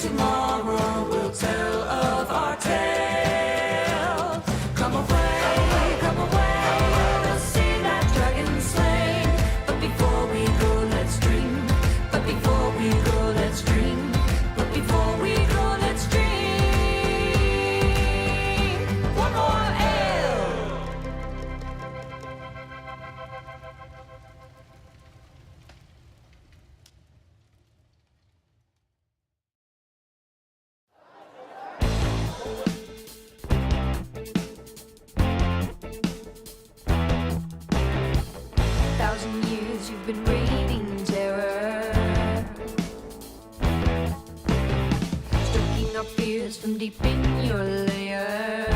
tomorrow we'll tell of our tale. Come away, we'll see that dragon slain. But before we go, let's dream. But before we go, let's dream. But before we go, let's dream. One more ale. 1,000 years you've been reigning terror, stoking up fears from deep in your lair.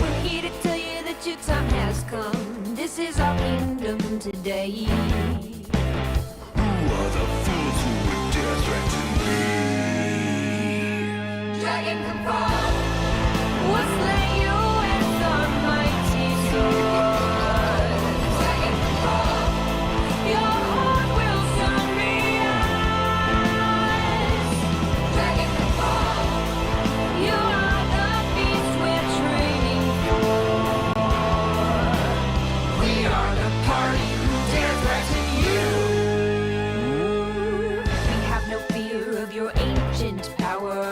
We're here to tell you that your time has come. This is our kingdom today. Who are the fools who would dare threaten me? Dragon come fall, we'll slay you with our mighty sword. Dragon come fall, your heart will soon be ours. Dragon come fall, you are the beast we're training for. We are the party who dare threaten you. We have no fear of your ancient power.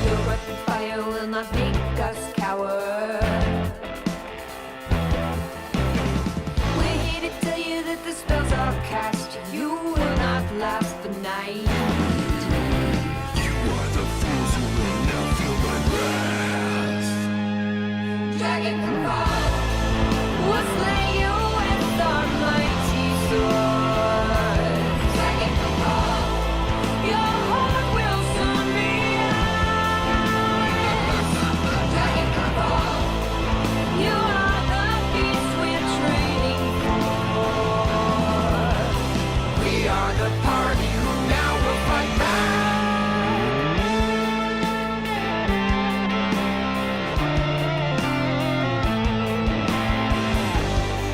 Your rapid fire will not make us cower. We're here to tell you that the spells are cast. You will not last the night. You are the fools who will now feel my wrath. Dragon come fall, we'll slay you with our mighty sword. Dragon come fall, your heart will soon be ours. Dragon come fall, you are the beast we're training for. We are the party who now will fight back.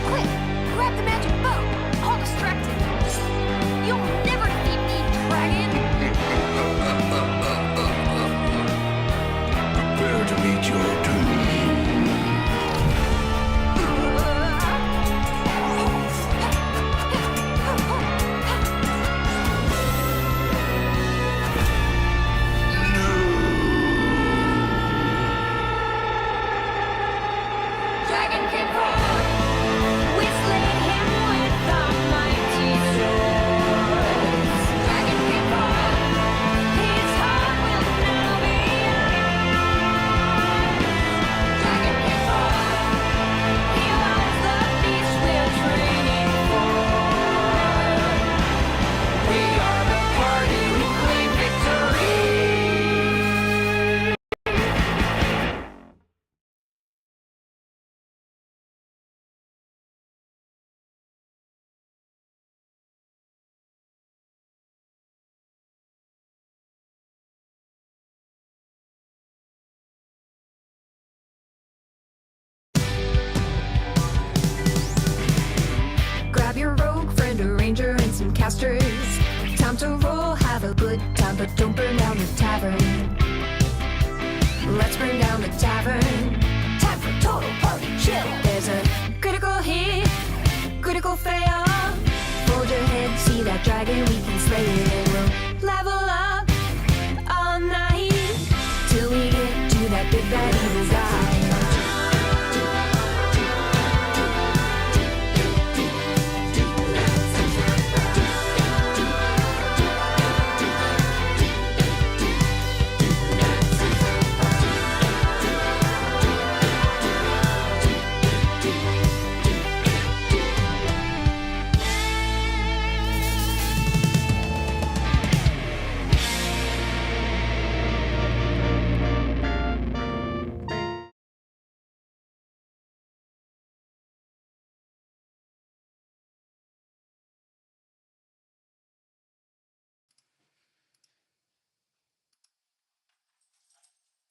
Quick, grab the magic bow. All distracted. You'll never defeat me, dragon. Prepare to meet your doom. Dragon can fall. We slay him with our mighty swords. Dragon can fall. His heart will now be ours. Dragon can fall. He was the beast we're training for. We are the party who claim victory. Grab your rogue friend, a ranger, and some casters. Time to roll, have a good time, but don't burn down the tavern. Let's burn down the tavern. Time for total party chill. There's a critical hit, critical fail. Hold your head, see that dragon, we can slay it. And we'll level up all night till we get to that big bad evil guy.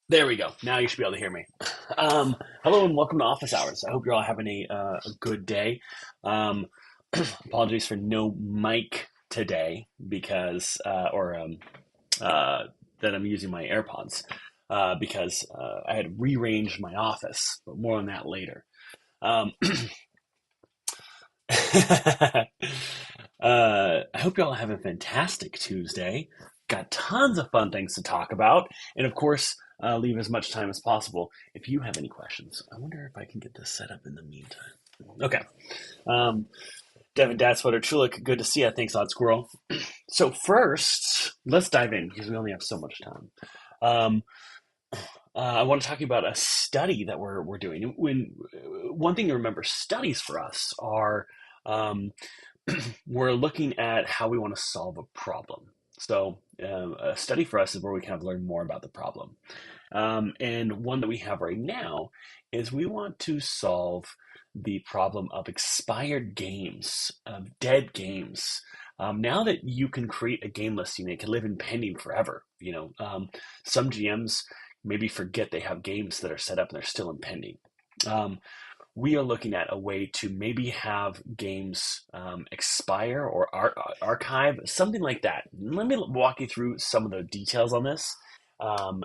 There we go. Now you should be able to hear me. Hello and welcome to Office Hours. I hope you're all having a good day. Apologies for no mic today because, that I'm using my AirPods because I had rearranged my office, but more on that later. Um, I hope you all have a fantastic Tuesday. Got tons of fun things to talk about, and of course, leave as much time as possible if you have any questions. I wonder if I can get this set up in the meantime. Okay. Um, Devin, Dad, Sweater, Chulik, good to see you. Thanks, Odd Squirrel. So first, let's dive in because we only have so much time. Um, I want to talk about a study that we're doing. When one thing to remember, studies for us are um, we're looking at how we want to solve a problem. So a study for us is where we kind of learn more about the problem. And one that we have right now is we want to solve the problem of expired games, of dead games. Now that you can create a game listing, it can live in pending forever. Some GMs maybe forget they have games that are set up and they're still in pending. We are looking at a way to maybe have games expire or archive, something like that. Let me walk you through some of the details on this, and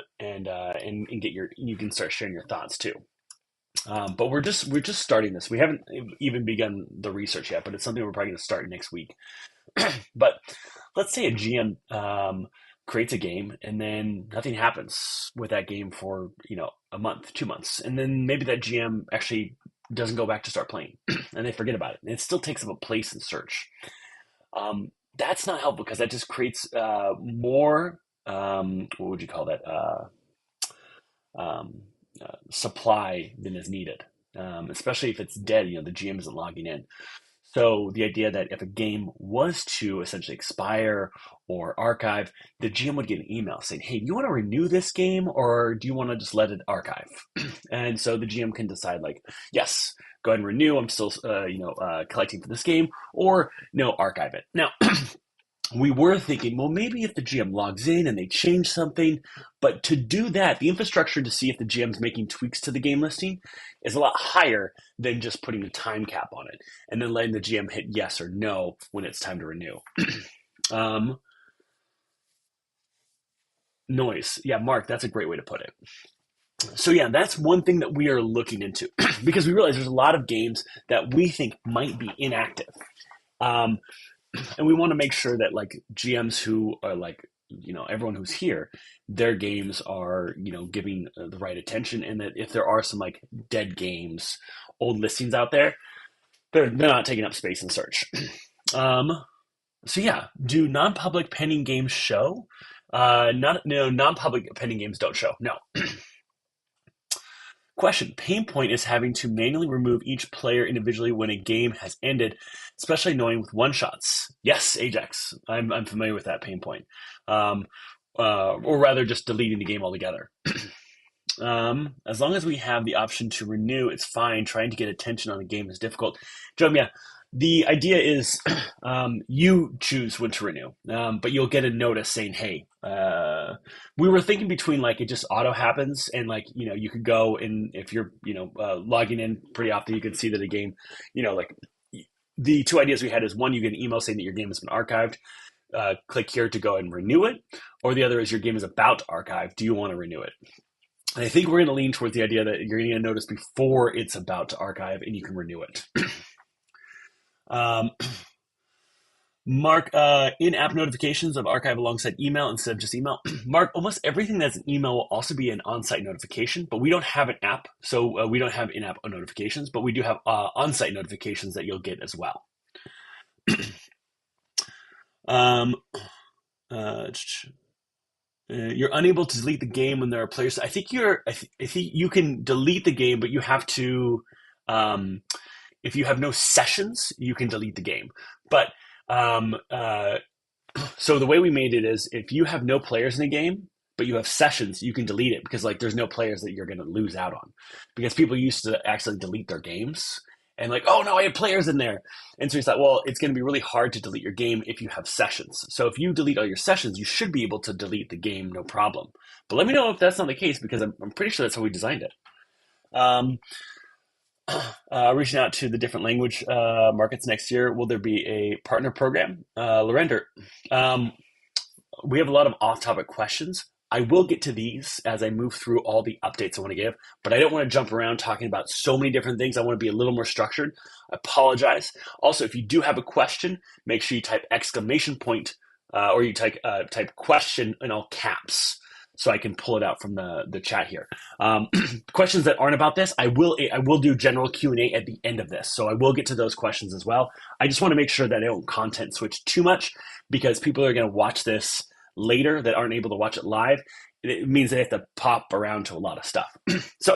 get you can start sharing your thoughts too. But we're just starting this. We haven't even begun the research yet, but it's something we're probably going to start next week. But let's say a GM creates a game and then nothing happens with that game for a month, 2 months, and then maybe that GM actually doesn't go back to start playing, and they forget about it. And it still takes up a place in search. That's not helpful because that just creates more. What would you call that? Um, Supply than is needed, especially if it's dead. The GM isn't logging in. So the idea that if a game was to essentially expire or archive, the GM would get an email saying, "Hey, do you want to renew this game or do you want to just let it archive?" And so the GM can decide, like, yes, go ahead and renew. I'm still, collecting for this game, or no, archive it. Now, we were thinking, well, maybe if the GM logs in and they change something, but to do that, the infrastructure to see if the GM's making tweaks to the game listing is a lot higher than just putting a time cap on it and then letting the GM hit yes or no when it's time to renew. Noise. Yeah, Mark, that's a great way to put it. So yeah, that's one thing that we are looking into because we realize there's a lot of games that we think might be inactive. Um, and we want to make sure that like GMs who are like everyone who's here, their games are giving the right attention, and that if there are some like dead games, old listings out there, they're not taking up space in search. So yeah, do non-public pending games show? Non-public pending games don't show. No. Question. Pain point is having to manually remove each player individually when a game has ended, especially annoying with one-shots. Yes, Ajax. I'm familiar with that pain point. Or rather just deleting the game altogether. As long as we have the option to renew, it's fine. Trying to get attention on a game is difficult. Jerome, yeah, the idea is you choose when to renew, but you'll get a notice saying, hey, we were thinking between like it just auto happens and like, you could go and if you're, logging in pretty often, you can see that a game, like the two ideas we had is one, you get an email saying that your game has been archived. Click here to go and renew it. Or the other is your game is about to archive. Do you want to renew it? And I think we're going to lean towards the idea that you're going to get a notice before it's about to archive and you can renew it. Mark, in-app notifications of archive alongside email instead of just email. Mark, almost everything that's an email will also be an on-site notification, but we don't have an app, so we don't have in-app notifications, but we do have on-site notifications that you'll get as well. You're unable to delete the game when there are players. I think you can delete the game, but you have to, if you have no sessions, you can delete the game. But so the way we made it is if you have no players in a game, but you have sessions, you can delete it because like there's no players that you're going to lose out on, because people used to actually delete their games and like, oh no, I have players in there. And so we thought, well, it's going to be really hard to delete your game if you have sessions. So if you delete all your sessions, you should be able to delete the game, no problem. But let me know if that's not the case, because I'm pretty sure that's how we designed it. reaching out to the different language markets next year. Will there be a partner program? Lorender, um, we have a lot of off-topic questions. I will get to these as I move through all the updates I want to give, but I don't want to jump around talking about so many different things. I want to be a little more structured. I apologize. Also, if you do have a question, make sure you type exclamation point or you type question in all caps so I can pull it out from the chat here. Questions that aren't about this, I will do general Q&A at the end of this, so I will get to those questions as well. I just want to make sure that I don't content switch too much because people are going to watch this later that aren't able to watch it live. It means they have to pop around to a lot of stuff. So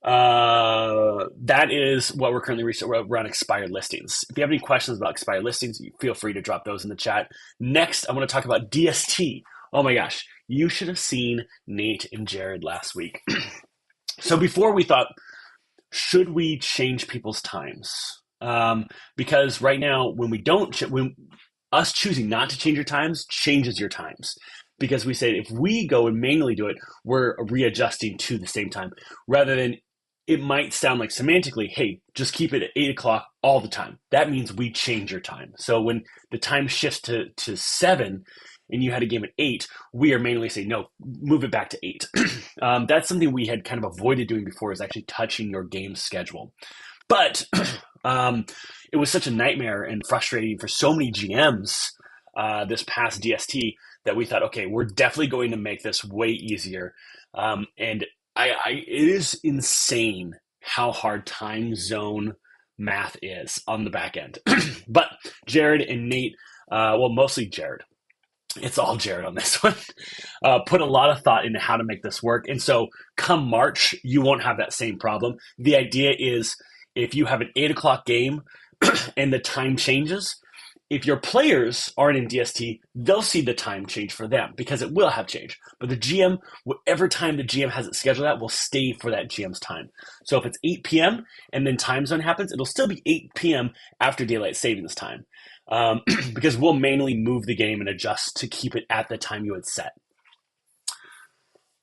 that is what we're currently researching. We're on expired listings. If you have any questions about expired listings, feel free to drop those in the chat. Next, I want to talk about DST. Oh my gosh, you should have seen Nate and Jared last week. So before we thought, should we change people's times? Because right now, when us choosing not to change your times changes your times. Because we say if we go and manually do it, we're readjusting to the same time. Rather than, it might sound like semantically, hey, just keep it at 8 o'clock all the time. That means we change your time. So when the time shifts to 7 and you had a game at 8, we are manually saying, no, move it back to 8. That's something we had kind of avoided doing before, is actually touching your game schedule. But it was such a nightmare and frustrating for so many GMs this past DST that we thought, okay, we're definitely going to make this way easier. And it is insane how hard time zone math is on the back end. But Jared and Nate, well, mostly Jared. It's all Jared on this one. Put a lot of thought into how to make this work. And so come March, you won't have that same problem. The idea is if you have an 8 o'clock game and the time changes, if your players aren't in DST, they'll see the time change for them because it will have changed. But the GM, whatever time the GM has it scheduled at, will stay for that GM's time. So if it's 8 p.m. and then time zone happens, it'll still be 8 p.m. after daylight savings time because we'll manually move the game and adjust to keep it at the time you had set.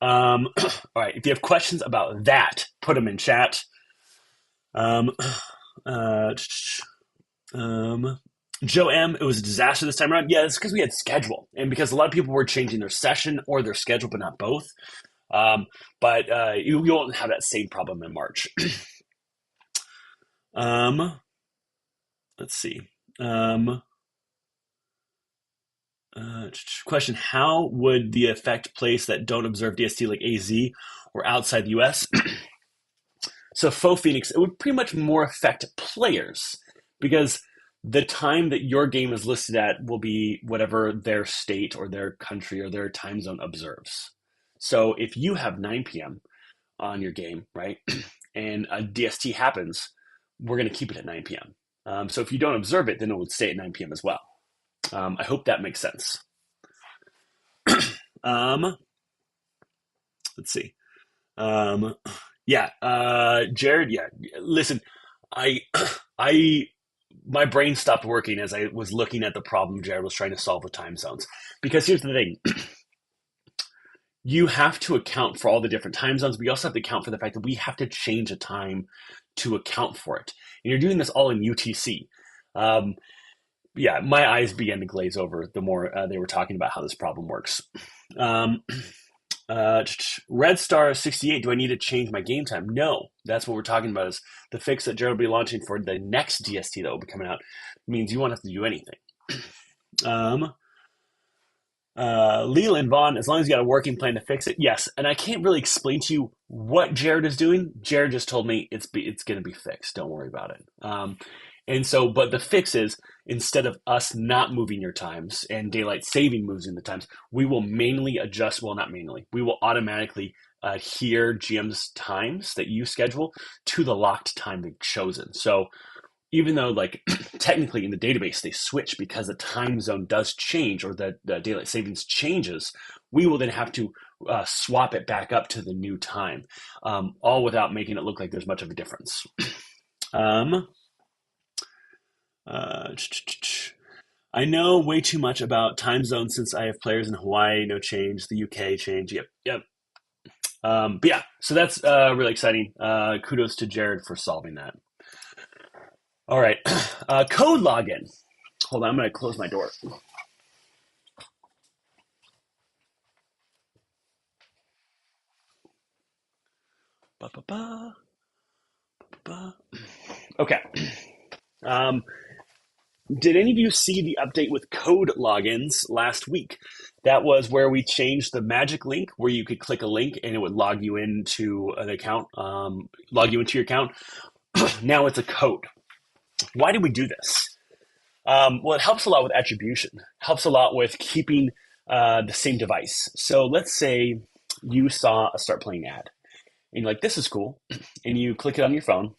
All right, if you have questions about that, put them in chat. Joe M, it was a disaster this time around. Yeah, it's because we had schedule and because a lot of people were changing their session or their schedule, but not both. But you won't have that same problem in March. Let's see. Question, how would the affect place that don't observe DST like AZ or outside the US? So faux Phoenix, it would pretty much more affect players because the time that your game is listed at will be whatever their state or their country or their time zone observes. So if you have 9 p.m. on your game, right, and a DST happens, we're going to keep it at 9 p.m. So if you don't observe it, then it would stay at 9 p.m. as well. I hope that makes sense. Let's see. Jared, yeah. Listen, my brain stopped working as I was looking at the problem Jared was trying to solve with time zones. Because here's the thing. You have to account for all the different time zones, but you also have to account for the fact that we have to change a time to account for it. And you're doing this all in UTC. My eyes began to glaze over the more they were talking about how this problem works. Red Star 68, do I need to change my game time? No, that's what we're talking about is the fix that Jared will be launching for the next DST that will be coming out means you won't have to do anything. Leland Vaughn, as long as you got a working plan to fix it, yes. And I can't really explain to you what Jared is doing. Jared just told me it's going to be fixed. Don't worry about it. But the fix is instead of us not moving your times and daylight saving moves in the times, we will manually adjust. Well, not manually. We will automatically adhere GM's times that you schedule to the locked time they've chosen. So even though like technically in the database they switch because the time zone does change or the daylight savings changes, we will then have to swap it back up to the new time, all without making it look like there's much of a difference. I know way too much about time zones since I have players in Hawaii, no change, the UK change. Yep. But yeah, so that's really exciting. Kudos to Jared for solving that. All right, code login. Hold on, I'm going to close my door. Ba, ba, ba, ba. Okay. Um, did any of you see the update with code logins last week? That was where we changed the magic link where you could click a link and it would log you into an account, log you into your account. Now it's a code. Why did we do this? Well, it helps a lot with attribution, helps a lot with keeping the same device. So let's say you saw a start playing ad and you're like, this is cool. And you click it on your phone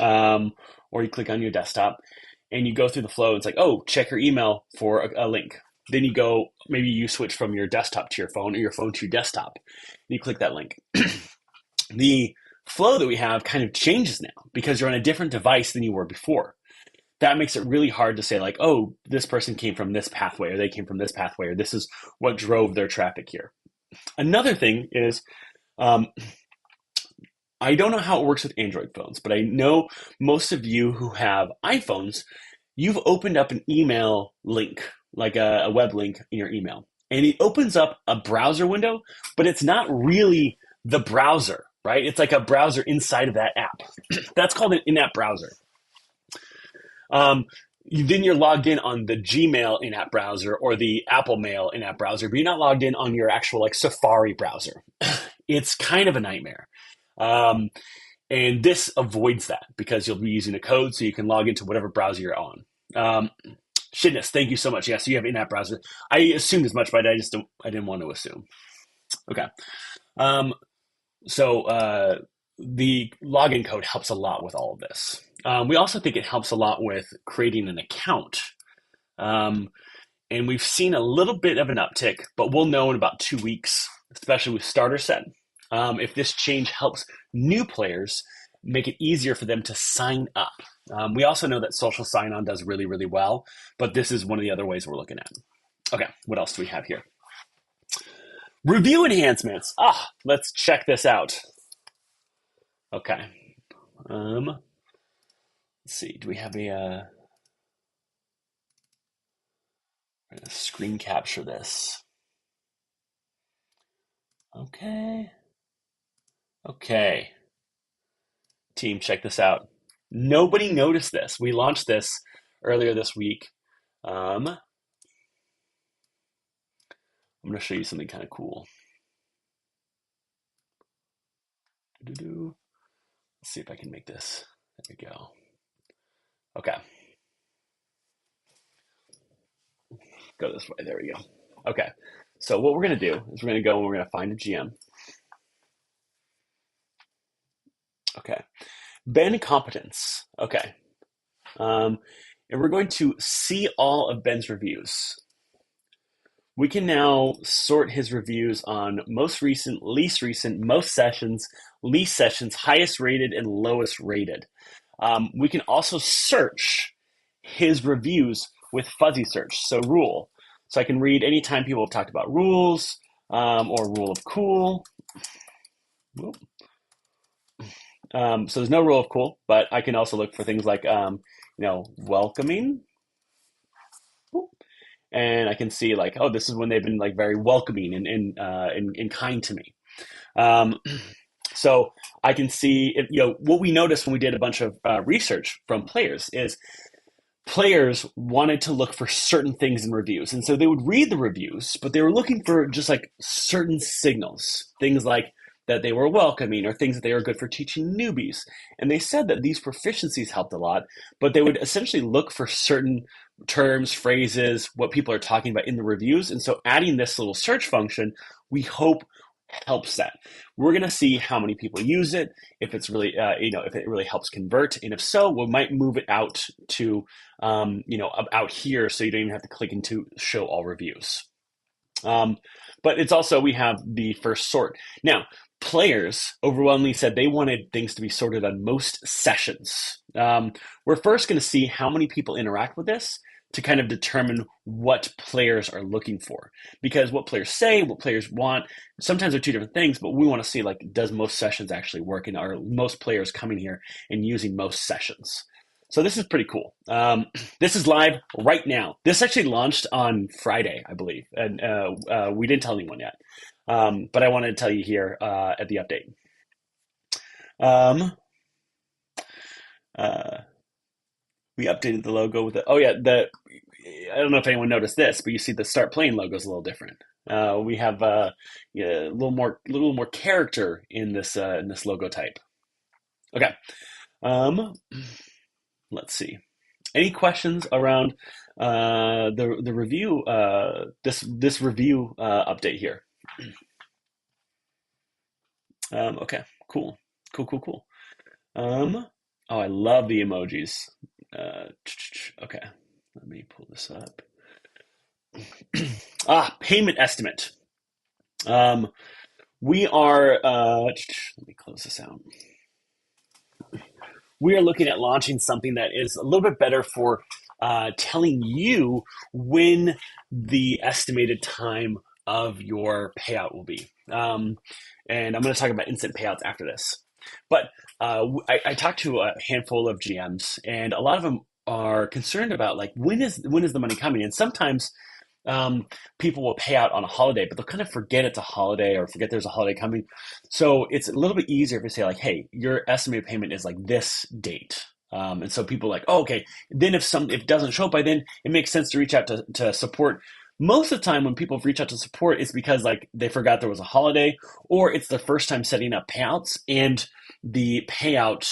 or you click on your desktop and you go through the flow. It's like, oh, check your email for a link. Then you go, maybe you switch from your desktop to your phone or your phone to your desktop. And you click that link. The flow that we have kind of changes now because you're on a different device than you were before. That makes it really hard to say like, oh, this person came from this pathway or they came from this pathway or this is what drove their traffic here. Another thing is, I don't know how it works with Android phones, but I know most of you who have iPhones, you've opened up an email link, like a web link in your email. And it opens up a browser window, but it's not really the browser, right? It's like a browser inside of that app. That's called an in-app browser. Then you're logged in on the Gmail in-app browser or the Apple Mail in-app browser, but you're not logged in on your actual like Safari browser. It's kind of a nightmare. And this avoids that because you'll be using a code so you can log into whatever browser you're on. Shitness, thank you so much. Yeah, so you have in-app browser. I assumed as much, but I didn't want to assume. Okay. So the login code helps a lot with all of this. We also think it helps a lot with creating an account. And we've seen a little bit of an uptick, but we'll know in about 2 weeks, especially with starter set, if this change helps new players make it easier for them to sign up. We also know that social sign-on does really, really well, but this is one of the other ways we're looking at. Okay, what else do we have here? Review enhancements. Let's check this out. Okay. Let's see. Do we have a screen capture this? Okay. Team, check this out. Nobody noticed this. We launched this earlier this week. I'm going to show you something kind of cool. Let's see if I can make this. There we go. Okay. Go this way. There we go. Okay. So what we're going to do is we're going to go and we're going to find a GM. Okay. Ben competence. Okay. And we're going to see all of Ben's reviews. We can now sort his reviews on most recent, least recent, most sessions, least sessions, highest rated, and lowest rated. We can also search his reviews with fuzzy search, so rule. So I can read anytime people have talked about rules or rule of cool. So there's no rule of cool, but I can also look for things like, welcoming. And I can see like, oh, this is when they've been like very welcoming and kind to me. So I can see, what we noticed when we did a bunch of research from players is players wanted to look for certain things in reviews. And so they would read the reviews, but they were looking for just like certain signals, things like that they were welcoming or things that they were good for teaching newbies. And they said that these proficiencies helped a lot, but they would essentially look for certain terms, phrases, what people are talking about in the reviews. And so adding this little search function, we hope helps that. We're going to see how many people use it, if it's really, if it really helps convert. And if so, we might move it out to, out here so you don't even have to click into show all reviews. But it's also, we have the first sort. Now, players overwhelmingly said they wanted things to be sorted on most sessions. We're first going to see how many people interact with this to kind of determine what players are looking for. Because what players say, what players want, sometimes they're two different things, but we want to see, like, does most sessions actually work, and are most players coming here and using most sessions? So this is pretty cool. This is live right now. This actually launched on Friday, I believe, and we didn't tell anyone yet. But I wanted to tell you here at the update. We updated the logo with it. Oh yeah, I don't know if anyone noticed this, but you see the Start Playing logo is a little different. We have a little more character in this logo type. Okay. Let's see. Any questions around the review? This review update here. Okay. Cool. Oh, I love the emojis. Okay. Let me pull this up. Payment estimate. We are. Let me close this out. We are looking at launching something that is a little bit better for telling you when the estimated time of your payout will be. And I'm going to talk about instant payouts after this. But I talked to a handful of GMs, and a lot of them are concerned about, like, when is the money coming? And sometimes people will pay out on a holiday, but they'll kind of forget it's a holiday or forget there's a holiday coming. So it's a little bit easier if you say, like, hey, your estimated payment is like this date. And so people are like, oh, okay. Then if it doesn't show up by then, it makes sense to reach out to support. Most of the time when people reach out to support, it's because, like, they forgot there was a holiday, or it's the first time setting up payouts and the payout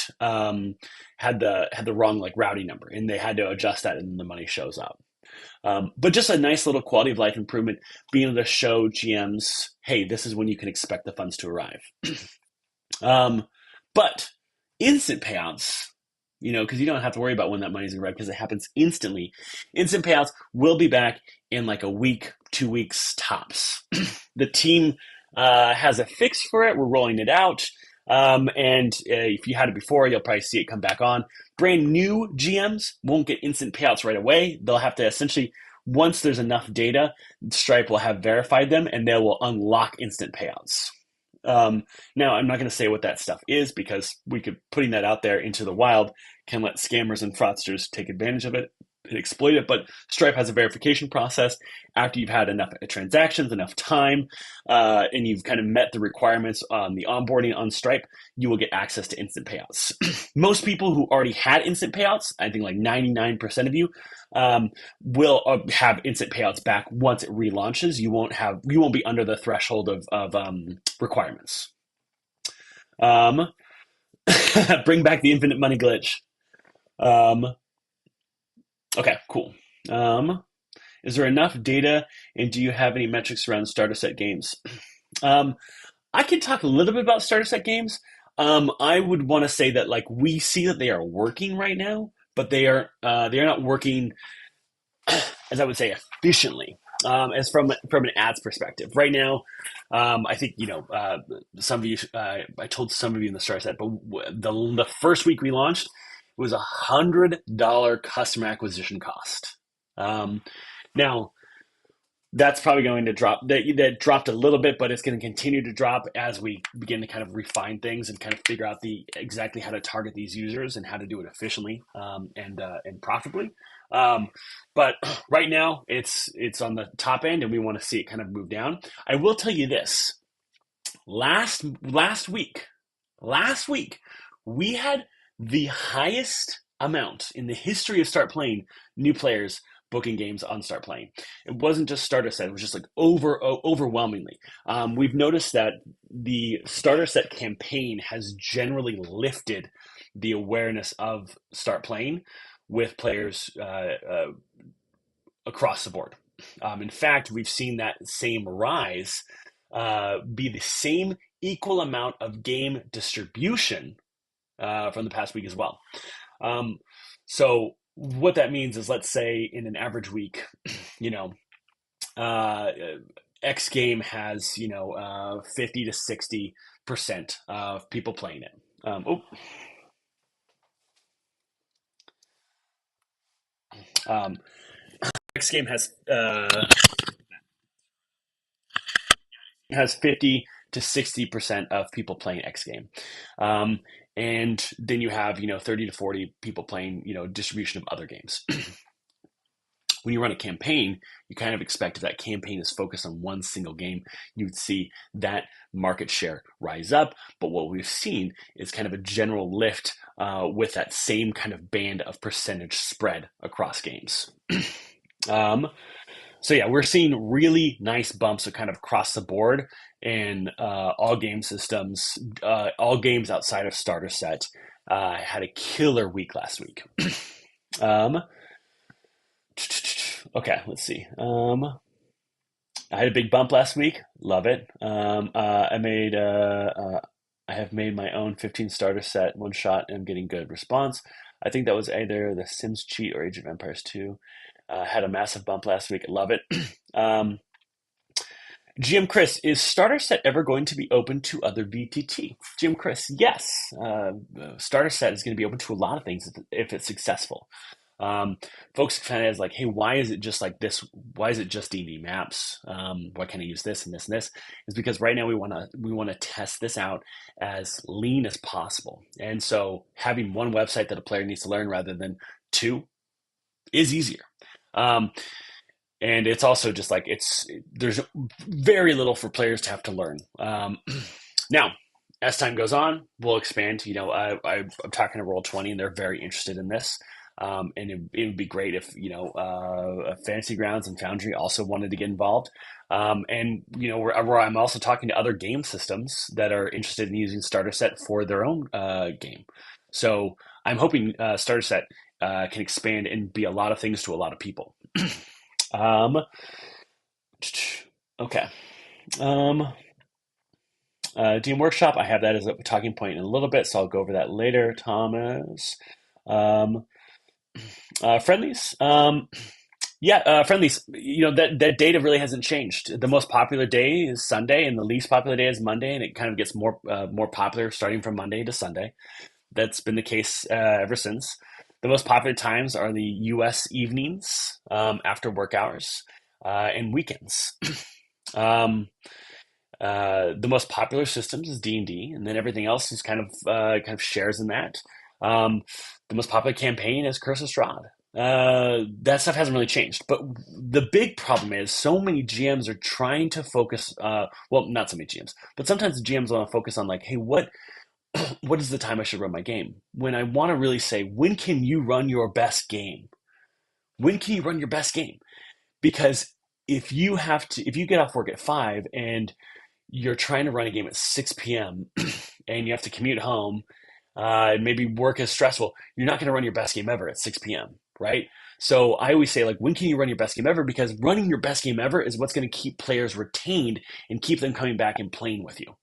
had the wrong, like, routing number, and they had to adjust that, and then the money shows up. But just a nice little quality of life improvement, being able to show GMs, hey, this is when you can expect the funds to arrive. But instant payouts, because you don't have to worry about when that money's going to arrive, because it happens instantly. Instant payouts will be back in like a week, 2 weeks tops. The team has a fix for it. We're rolling it out. And if you had it before, you'll probably see it come back on. Brand new GMs won't get instant payouts right away. They'll have to essentially, once there's enough data, Stripe will have verified them, and they will unlock instant payouts. Now, I'm not going to say what that stuff is, because putting that out there into the wild can let scammers and fraudsters take advantage of it and exploit it. But Stripe has a verification process. After you've had enough transactions, enough time, and you've kind of met the requirements on the onboarding on Stripe, you will get access to instant payouts. Most people who already had instant payouts, I think like 99% of you, will have instant payouts back once it relaunches. You won't be under the threshold of requirements. Bring back the infinite money glitch. Okay, cool. Is there enough data, and do you have any metrics around starter set games? I can talk a little bit about starter set games. I would want to say that, like, we see that they are working right now, but they are not working, as I would say, efficiently. As from an ads perspective, right now, I think some of you. I told some of you in the starter set, but the first week we launched, it was $100 customer acquisition cost. Now, that's probably going to drop. That dropped a little bit, but it's going to continue to drop as we begin to kind of refine things and kind of figure out exactly how to target these users and how to do it efficiently and profitably. But right now, it's on the top end, and we want to see it kind of move down. I will tell you this: last week, we had the highest amount in the history of Start Playing new players booking games on Start Playing. It wasn't just starter set; it was just like overwhelmingly. We've noticed that the starter set campaign has generally lifted the awareness of Start Playing with players across the board. In fact, we've seen that same rise be the same equal amount of game distribution from the past week as well. So what that means is, let's say in an average week, X game has 50 to 60% of people playing it. X game has 50 to 60% of people playing X game. Um, and then you have, 30 to 40 people playing, distribution of other games. When you run a campaign, you kind of expect if that campaign is focused on one single game, you'd see that market share rise up. But what we've seen is kind of a general lift with that same kind of band of percentage spread across games. um, so yeah, we're seeing really nice bumps kind of across the board in all game systems, all games outside of starter set. Had a killer week last week. um, okay, let's see. I had a big bump last week. Love it. I have made my own 15 starter set one shot and I'm getting good response. I think that was either the Sims Cheat or Age of Empires 2. Had a massive bump last week. I love it. um, GM Chris, is starter set ever going to be open to other VTT? GM Chris, yes. Starter set is going to be open to a lot of things if it's successful. Folks kind of is like, hey, why is it just like this? Why is it just D&D maps? Why can't I use this and this and this? Is because right now we want to test this out as lean as possible. And so having one website that a player needs to learn rather than two is easier. And it's also just like there's very little for players to have to learn. Now, as time goes on, we'll expand. I'm talking to Roll20, and they're very interested in this. And it would be great if Fantasy Grounds and Foundry also wanted to get involved. And where I'm also talking to other game systems that are interested in using Starter Set for their own game. So I'm hoping Starter Set can expand and be a lot of things to a lot of people. Okay. DM Workshop, I have that as a talking point in a little bit, so I'll go over that later. Thomas. Friendlies. Friendlies. That data really hasn't changed. The most popular day is Sunday, and the least popular day is Monday, and it kind of gets more popular starting from Monday to Sunday. That's been the case ever since. The most popular times are the U.S. evenings after work hours and weekends. The most popular systems is D&D, and then everything else is kind of shares in that. The most popular campaign is Curse of Strahd. That stuff hasn't really changed, but the big problem is so many GMs are trying to focus. Not so many GMs, but sometimes the GMs want to focus on like, hey, what is the time I should run my game? When I want to really say, when can you run your best game? When can you run your best game? Because if you get off work at 5 and you're trying to run a game at 6 p.m. and you have to commute home, maybe work is stressful, you're not going to run your best game ever at 6 p.m., right? So I always say, like, when can you run your best game ever? Because running your best game ever is what's going to keep players retained and keep them coming back and playing with you.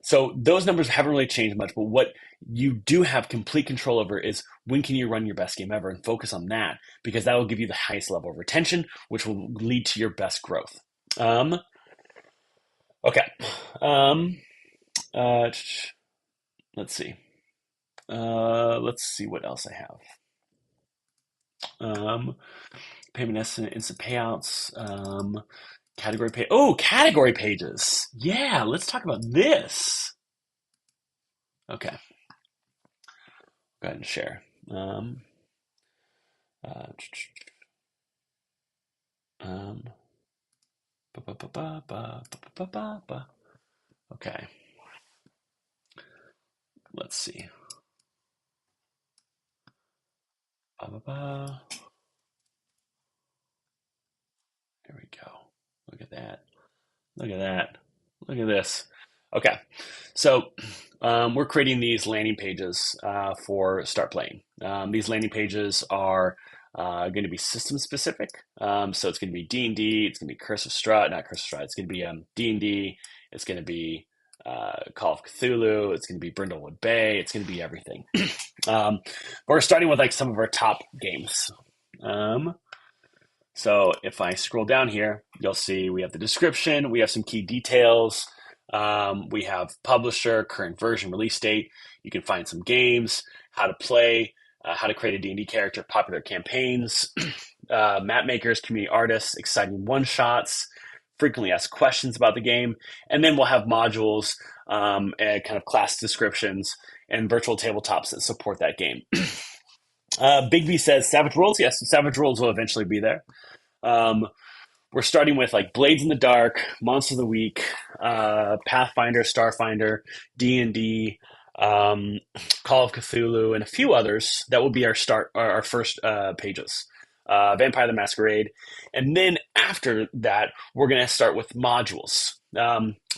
So those numbers haven't really changed much, but what you do have complete control over is when can you run your best game ever, and focus on that, because that will give you the highest level of retention, which will lead to your best growth. Okay. Let's see. Let's see what else I have. Payment instant payouts. Category pages. Yeah, let's talk about this. Okay. Go ahead and share. Okay. Let's see. There we go. Look at that. Look at that. Look at this. Okay. So we're creating these landing pages for Start Playing. These landing pages are going to be system specific. So it's going to be D&D. It's going to be Curse of Strahd. Not Curse of Strahd. It's going to be D&D. It's going to be Call of Cthulhu. It's going to be Brindlewood Bay. It's going to be everything. We're starting with like some of our top games. So if I scroll down here, you'll see we have the description. We have some key details. We have publisher, current version, release date. You can find some games, how to play. how to create a D&D character, popular campaigns, map makers, community artists, exciting one-shots, frequently asked questions about the game, and then we'll have modules and kind of class descriptions and virtual tabletops that support that game. Big V says Savage Worlds. Yes, Savage Worlds will eventually be there. We're starting with like Blades in the Dark, Monster of the Week, Pathfinder, Starfinder, D&D, Call of Cthulhu, and a few others. That will be our first pages. Vampire the Masquerade, and then after that, we're going to start with modules.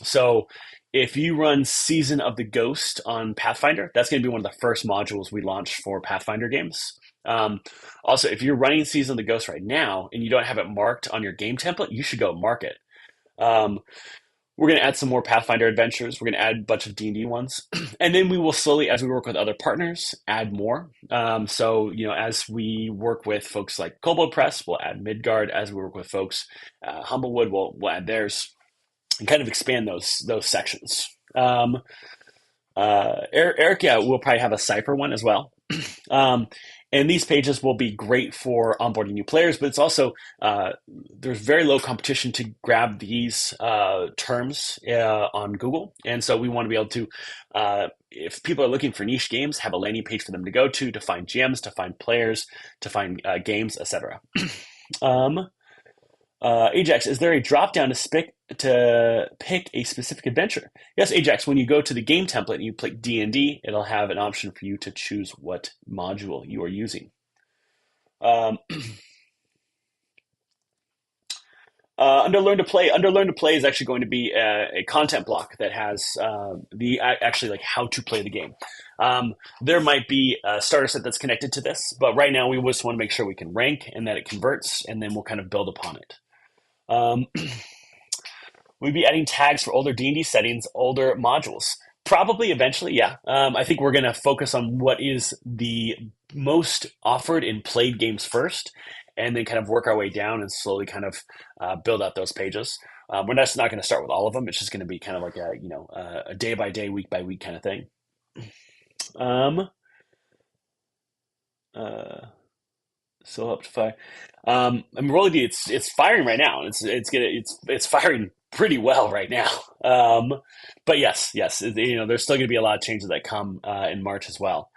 So if you run Season of the Ghost on Pathfinder, that's going to be one of the first modules we launch for Pathfinder games. Also, if you're running Season of the Ghost right now and you don't have it marked on your game template, you should go mark it. We're going to add some more Pathfinder adventures. We're going to add a bunch of D&D ones. And then we will slowly, as we work with other partners, add more. So, as we work with folks like Kobold Press, we'll add Midgard. As we work with folks, Humblewood, we'll add theirs and kind of expand those sections. Eric, we'll probably have a Cypher one as well. And these pages will be great for onboarding new players, but it's also, there's very low competition to grab these terms on Google. And so we want to be able to, if people are looking for niche games, have a landing page for them to go to find GMs, to find players, to find games, etc. Ajax, is there a drop down to pick a specific adventure? Yes, Ajax, when you go to the game template and you click D&D, it'll have an option for you to choose what module you are using. Under Learn to Play is actually going to be a content block that has actually like how to play the game. There might be a starter set that's connected to this, but right now we just want to make sure we can rank and that it converts, and then we'll kind of build upon it. We'd be adding tags for older D&D settings, older modules. Probably eventually, yeah. I think we're going to focus on what is the most offered in played games first, and then kind of work our way down and slowly kind of build out those pages. We're just not going to start with all of them. It's just going to be kind of like a day by day, week by week kind of thing. So up to fire. Rolly, it's firing right now. It's firing pretty well right now. But yes, there's still going to be a lot of changes that come in March as well.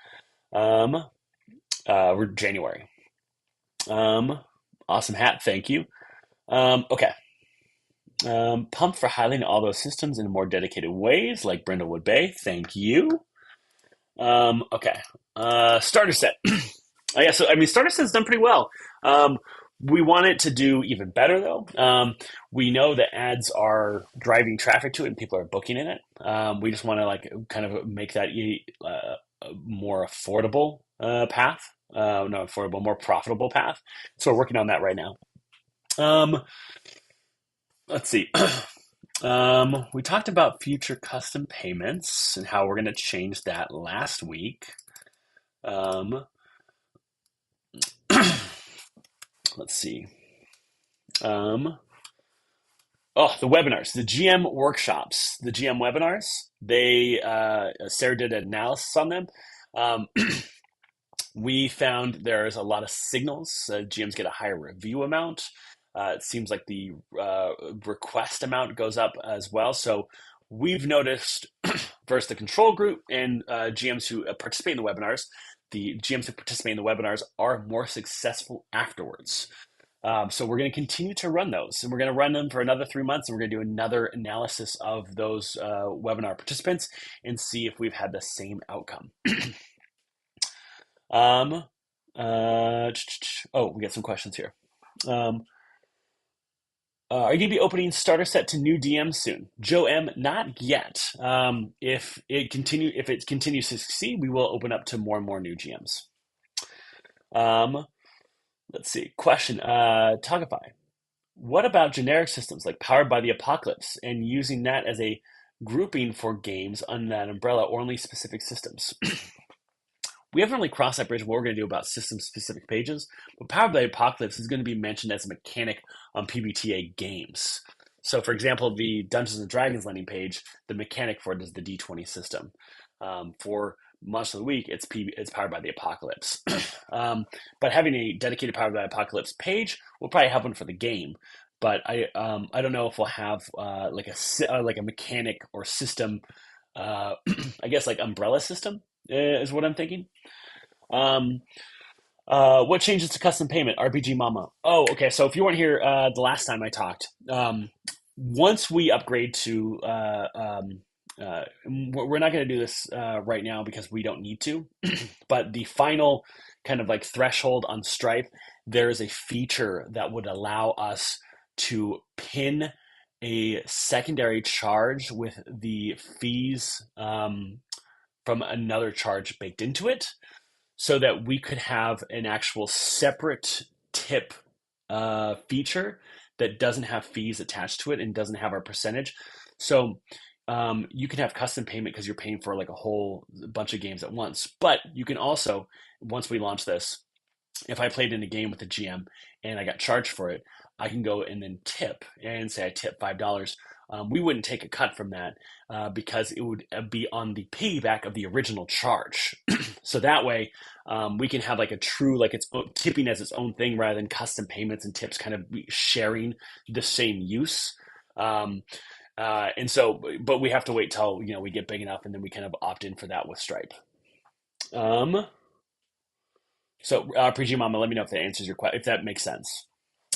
January. Awesome hat, thank you. Okay. Pumped for highlighting all those systems in more dedicated ways, like Brindlewood Bay. Thank you. Okay. Starter set. Starter set's done pretty well. We want it to do even better, though. We know that ads are driving traffic to it and people are booking in it. We just want to kind of make that a more affordable path. Not affordable, more profitable path. So we're working on that right now. Let's see. We talked about future custom payments and how we're going to change that last week. Let's see. The webinars, the GM workshops, the GM webinars, Sarah did an analysis on them. We found there's a lot of signals. GMs get a higher review amount. It seems like the request amount goes up as well. So we've noticed versus the control group and GMs who participate in the webinars, the GMs who participate in the webinars are more successful afterwards. So we're going to continue to run those, and we're going to run them for another 3 months, and we're going to do another analysis of those webinar participants and see if we've had the same outcome. We got some questions here. Are you going to be opening starter set to new DMs soon? Joe M, not yet. If it continues to succeed, we will open up to more and more new GMs. Let's see. Question. Talkify. What about generic systems like Powered by the Apocalypse and using that as a grouping for games under that umbrella or only specific systems? We haven't really crossed that bridge what we're going to do about system-specific pages, but Powered by the Apocalypse is going to be mentioned as a mechanic on PBTA games. So, for example, the Dungeons & Dragons landing page, the mechanic for it is the D20 system. For monster of the week, it's powered by the Apocalypse. But having a dedicated powered by Apocalypse page will probably help one for the game. But I don't know if we'll have like a mechanic or system, I guess like umbrella system is what I'm thinking. Um, what changes to custom payment? RPG Mama. Oh, okay. So if you weren't here the last time I talked, once we upgrade to, we're not going to do this right now because we don't need to. But the final kind of like threshold on Stripe, there is a feature that would allow us to pin a secondary charge with the fees from another charge baked into it, so that we could have an actual separate tip feature that doesn't have fees attached to it and doesn't have our percentage. So you can have custom payment because you're paying for like a whole bunch of games at once. But you can also, once we launch this, if I played in a game with the GM and I got charged for it, I can go and then tip and say I tip $5. We wouldn't take a cut from that because it would be on the payback of the original charge. So that way we can have like a true, like it's tipping as its own thing rather than custom payments and tips kind of sharing the same use. And so, but we have to wait till, we get big enough and then we kind of opt in for that with Stripe. So PG Mama, let me know if that answers your question, if that makes sense.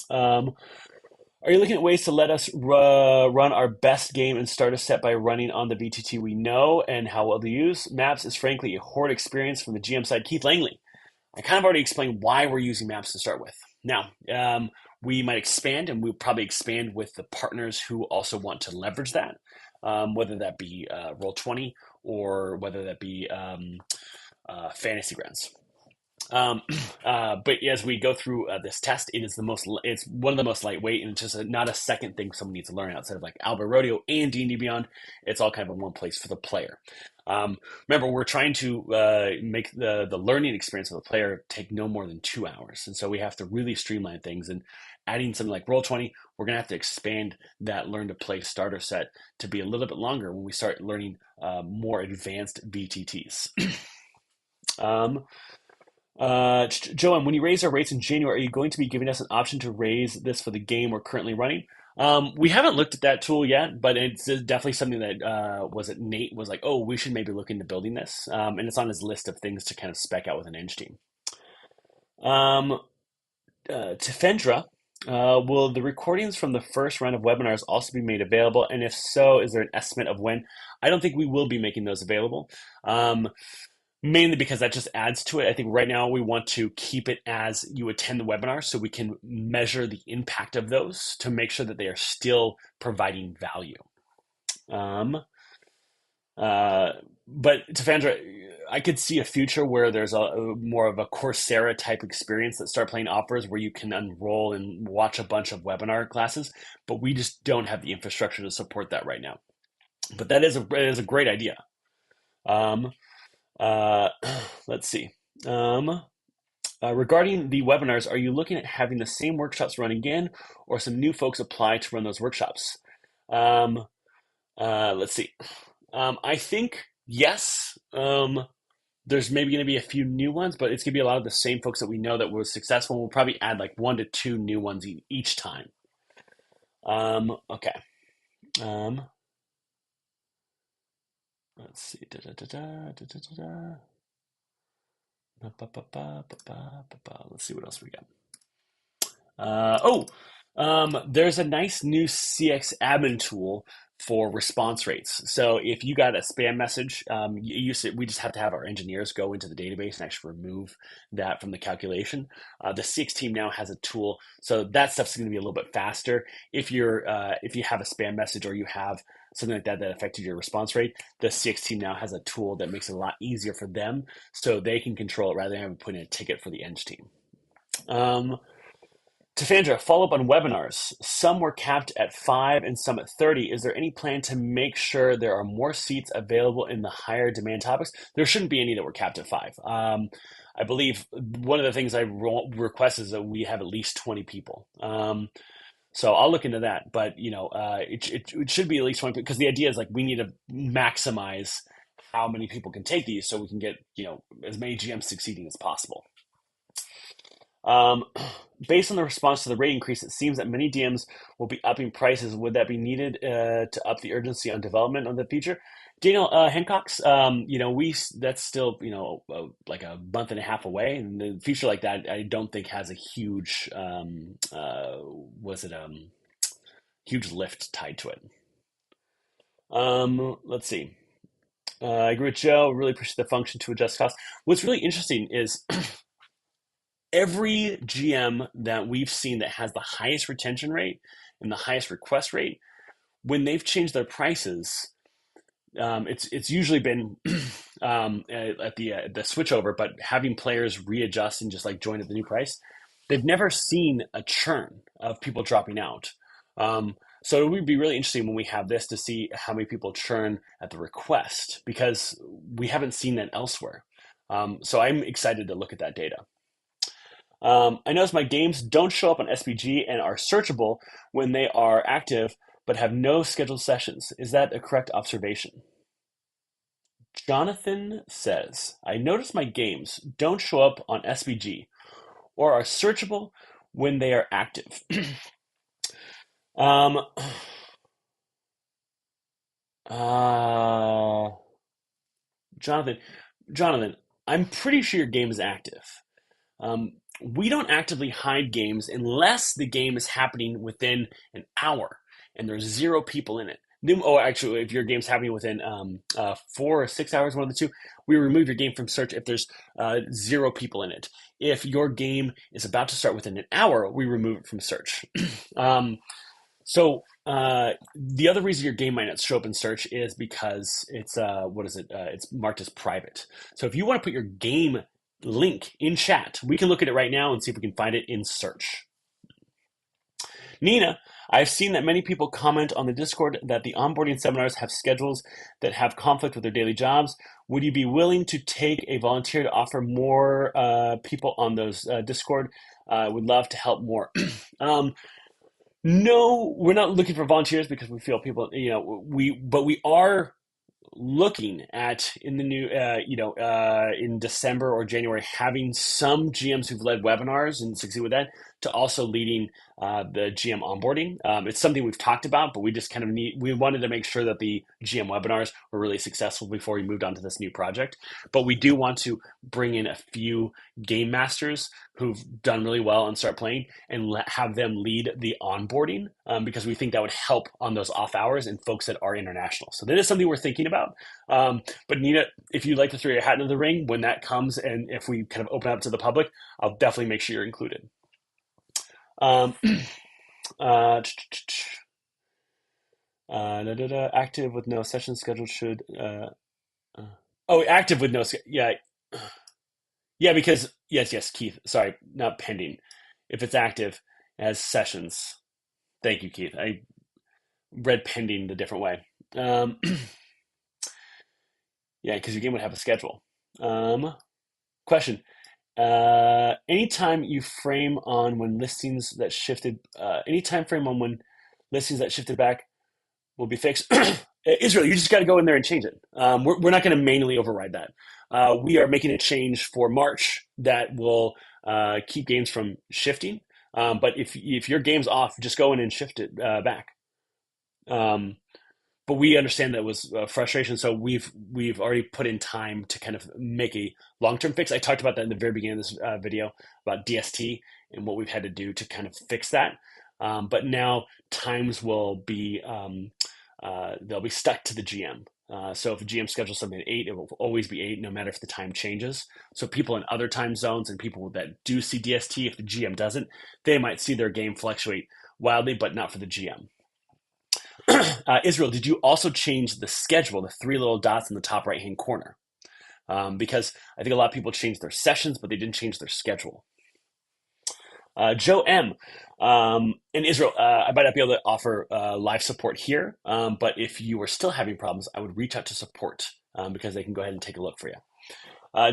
Are you looking at ways to let us run our best game and starter set by running on the VTT we know and how well to use? Maps is frankly a horde experience from the GM side. Keith Langley. I kind of already explained why we're using maps to start with. Now, we might expand, and we'll probably expand with the partners who also want to leverage that, whether that be Roll20 or whether that be Fantasy Grounds. But as we go through this test, it's one of the most lightweight, and it's just not a second thing someone needs to learn outside of like Albert Rodeo and D&D Beyond. It's all kind of in one place for the player. Remember, we're trying to make the learning experience of the player take no more than 2 hours, and so we have to really streamline things. And adding something like Roll20, we're going to have to expand that Learn to Play starter set to be a little bit longer when we start learning more advanced VTTs. Joanne, when you raise our rates in January, are you going to be giving us an option to raise this for the game we're currently running? We haven't looked at that tool yet, but it's definitely something that Nate was like, oh, we should maybe look into building this, and it's on his list of things to kind of spec out with an eng team. Tefendra, will the recordings from the first round of webinars also be made available? And if so, is there an estimate of when? I don't think we will be making those available. Mainly because that just adds to it. I think right now we want to keep it as you attend the webinar so we can measure the impact of those to make sure that they are still providing value. But Tefandra, I could see a future where there's a more of a Coursera type experience that Start Playing offers where you can enroll and watch a bunch of webinar classes, but we just don't have the infrastructure to support that right now. But that is a great idea. Let's see. Regarding the webinars, are you looking at having the same workshops run again, or some new folks apply to run those workshops? Let's see. I think yes. There's maybe going to be a few new ones, but it's going to be a lot of the same folks that we know that were successful. We'll probably add like 1 to 2 new ones each time. Okay. Let's see. Let's see what else we got. There's a nice new CX admin tool for response rates. So if you got a spam message, we just have to have our engineers go into the database and actually remove that from the calculation. The CX team now has a tool, so that stuff's going to be a little bit faster. If you have a spam message or you have something like that affected your response rate, the CX team now has a tool that makes it a lot easier for them, so they can control it rather than having to put in a ticket for the eng team. Tefandra, follow-up on webinars. Some were capped at 5 and some at 30. Is there any plan to make sure there are more seats available in the higher demand topics? There shouldn't be any that were capped at 5. I believe one of the things I request is that we have at least 20 people. So I'll look into that, but it should be at least 20, because the idea is like we need to maximize how many people can take these so we can get, as many GMs succeeding as possible. Based on the response to the rate increase, it seems that many DMs will be upping prices. Would that be needed to up the urgency on development of the feature? Daniel Hancock's, that's still, like a month and a half away, and the feature like that, I don't think has a huge, huge lift tied to it. Let's see. I agree with Joe. Really appreciate the function to adjust costs. What's really interesting is every GM that we've seen that has the highest retention rate and the highest request rate, when they've changed their prices, it's usually been at the switchover, but having players readjust and just like join at the new price, they've never seen a churn of people dropping out. So it would be really interesting when we have this to see how many people churn at the request, because we haven't seen that elsewhere. So I'm excited to look at that data. I notice my games don't show up on SPG and are searchable when they are active, but have no scheduled sessions. Is that a correct observation? Jonathan says, I notice my games don't show up on SPG or are searchable when they are active. Jonathan, I'm pretty sure your game is active. We don't actively hide games unless the game is happening within an hour and there's 0 people in it. Actually, if your game's happening within 4 or 6 hours, one of the two, we remove your game from search if there's 0 people in it. If your game is about to start within an hour, we remove it from search. So the other reason your game might not show up in search is because it's it's marked as private. So if you want to put your game link in chat, we can look at it right now and see if we can find it in search. Nina, I've seen that many people comment on the Discord that the onboarding seminars have schedules that have conflict with their daily jobs. Would you be willing to take a volunteer to offer more people on those Discord? Would love to help more. No, we're not looking for volunteers because we feel people, but we are looking at in the new, in December or January, having some GMs who've led webinars and succeed with that to also leading the GM onboarding. It's something we've talked about, but we just kind of we wanted to make sure that the GM webinars were really successful before we moved on to this new project. But we do want to bring in a few game masters who've done really well and start playing and have them lead the onboarding because we think that would help on those off hours and folks that are international. So that is something we're thinking about. But Nina, if you'd like to throw your hat into the ring when that comes, and if we kind of open up to the public, I'll definitely make sure you're included. Active with no session scheduled should. Active with no. Yeah, because yes, Keith. Sorry, not pending. If it's active as sessions. Thank you, Keith. I read pending the different way. Yeah, because your game would have a schedule. Question. Anytime you frame on when listings that shifted, any time frame on when listings that shifted back will be fixed. Israel, you just got to go in there and change it. We're not going to manually override that. We are making a change for March that will keep games from shifting. But if your game's off, just go in and shift it back. But we understand that was frustration, so we've already put in time to kind of make a long-term fix. I talked about that in the very beginning of this video about DST and what we've had to do to kind of fix that. But now times will be they'll be stuck to the GM. So if a GM schedules something at 8, it will always be 8, no matter if the time changes. So people in other time zones and people that do see DST, if the GM doesn't, they might see their game fluctuate wildly, but not for the GM. Israel, did you also change the schedule, the 3 little dots in the top right-hand corner? Because I think a lot of people changed their sessions, but they didn't change their schedule. Joe M. And Israel, I might not be able to offer live support here, but if you are still having problems, I would reach out to support because they can go ahead and take a look for you.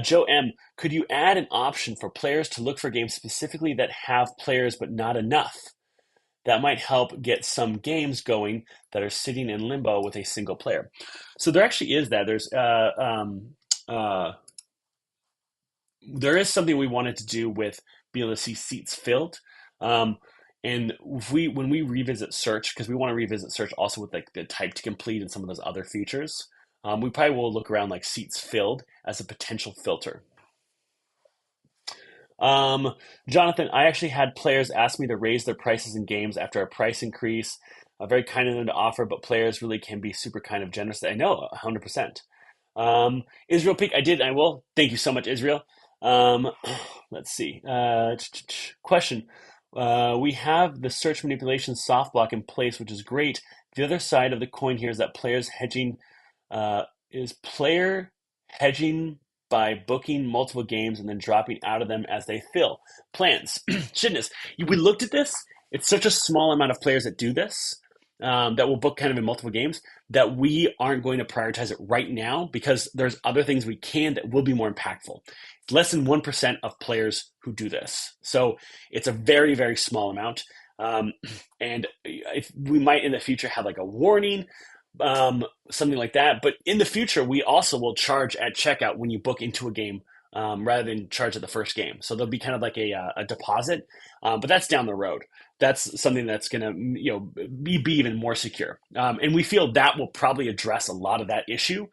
Joe M., could you add an option for players to look for games specifically that have players but not enough? that might help get some games going that are sitting in limbo with a single player. So there actually is that. Uh, there is something we wanted to do with being able to see seats filled. Um, and if when we revisit search, because we want to revisit search also with like the type to complete and some of those other features, we probably will look around like seats filled as a potential filter. Um, Jonathan, I actually had players ask me to raise their prices in games after a price increase. Very kind of them to offer, but players really can be super kind of generous. I know, 100%. Israel Peak, I did, I will. Thank you so much, Israel. Um, let's see. Question. We have the search manipulation soft block in place, which is great. The other side of the coin here is that players hedging is player hedging by booking multiple games and then dropping out of them as they fill. Plans. Shouldn't we looked at this. It's such a small amount of players that do this, that will book kind of in multiple games, that we aren't going to prioritize it right now because there's other things we can that will be more impactful. It's less than 1% of players who do this. So it's a very, very small amount. And if we might in the future have like a warning, something like that. But in the future, we also will charge at checkout when you book into a game, rather than charge at the first game. So there'll be kind of like a deposit, but that's down the road. That's something that's going to be even more secure, and we feel that will probably address a lot of that issue.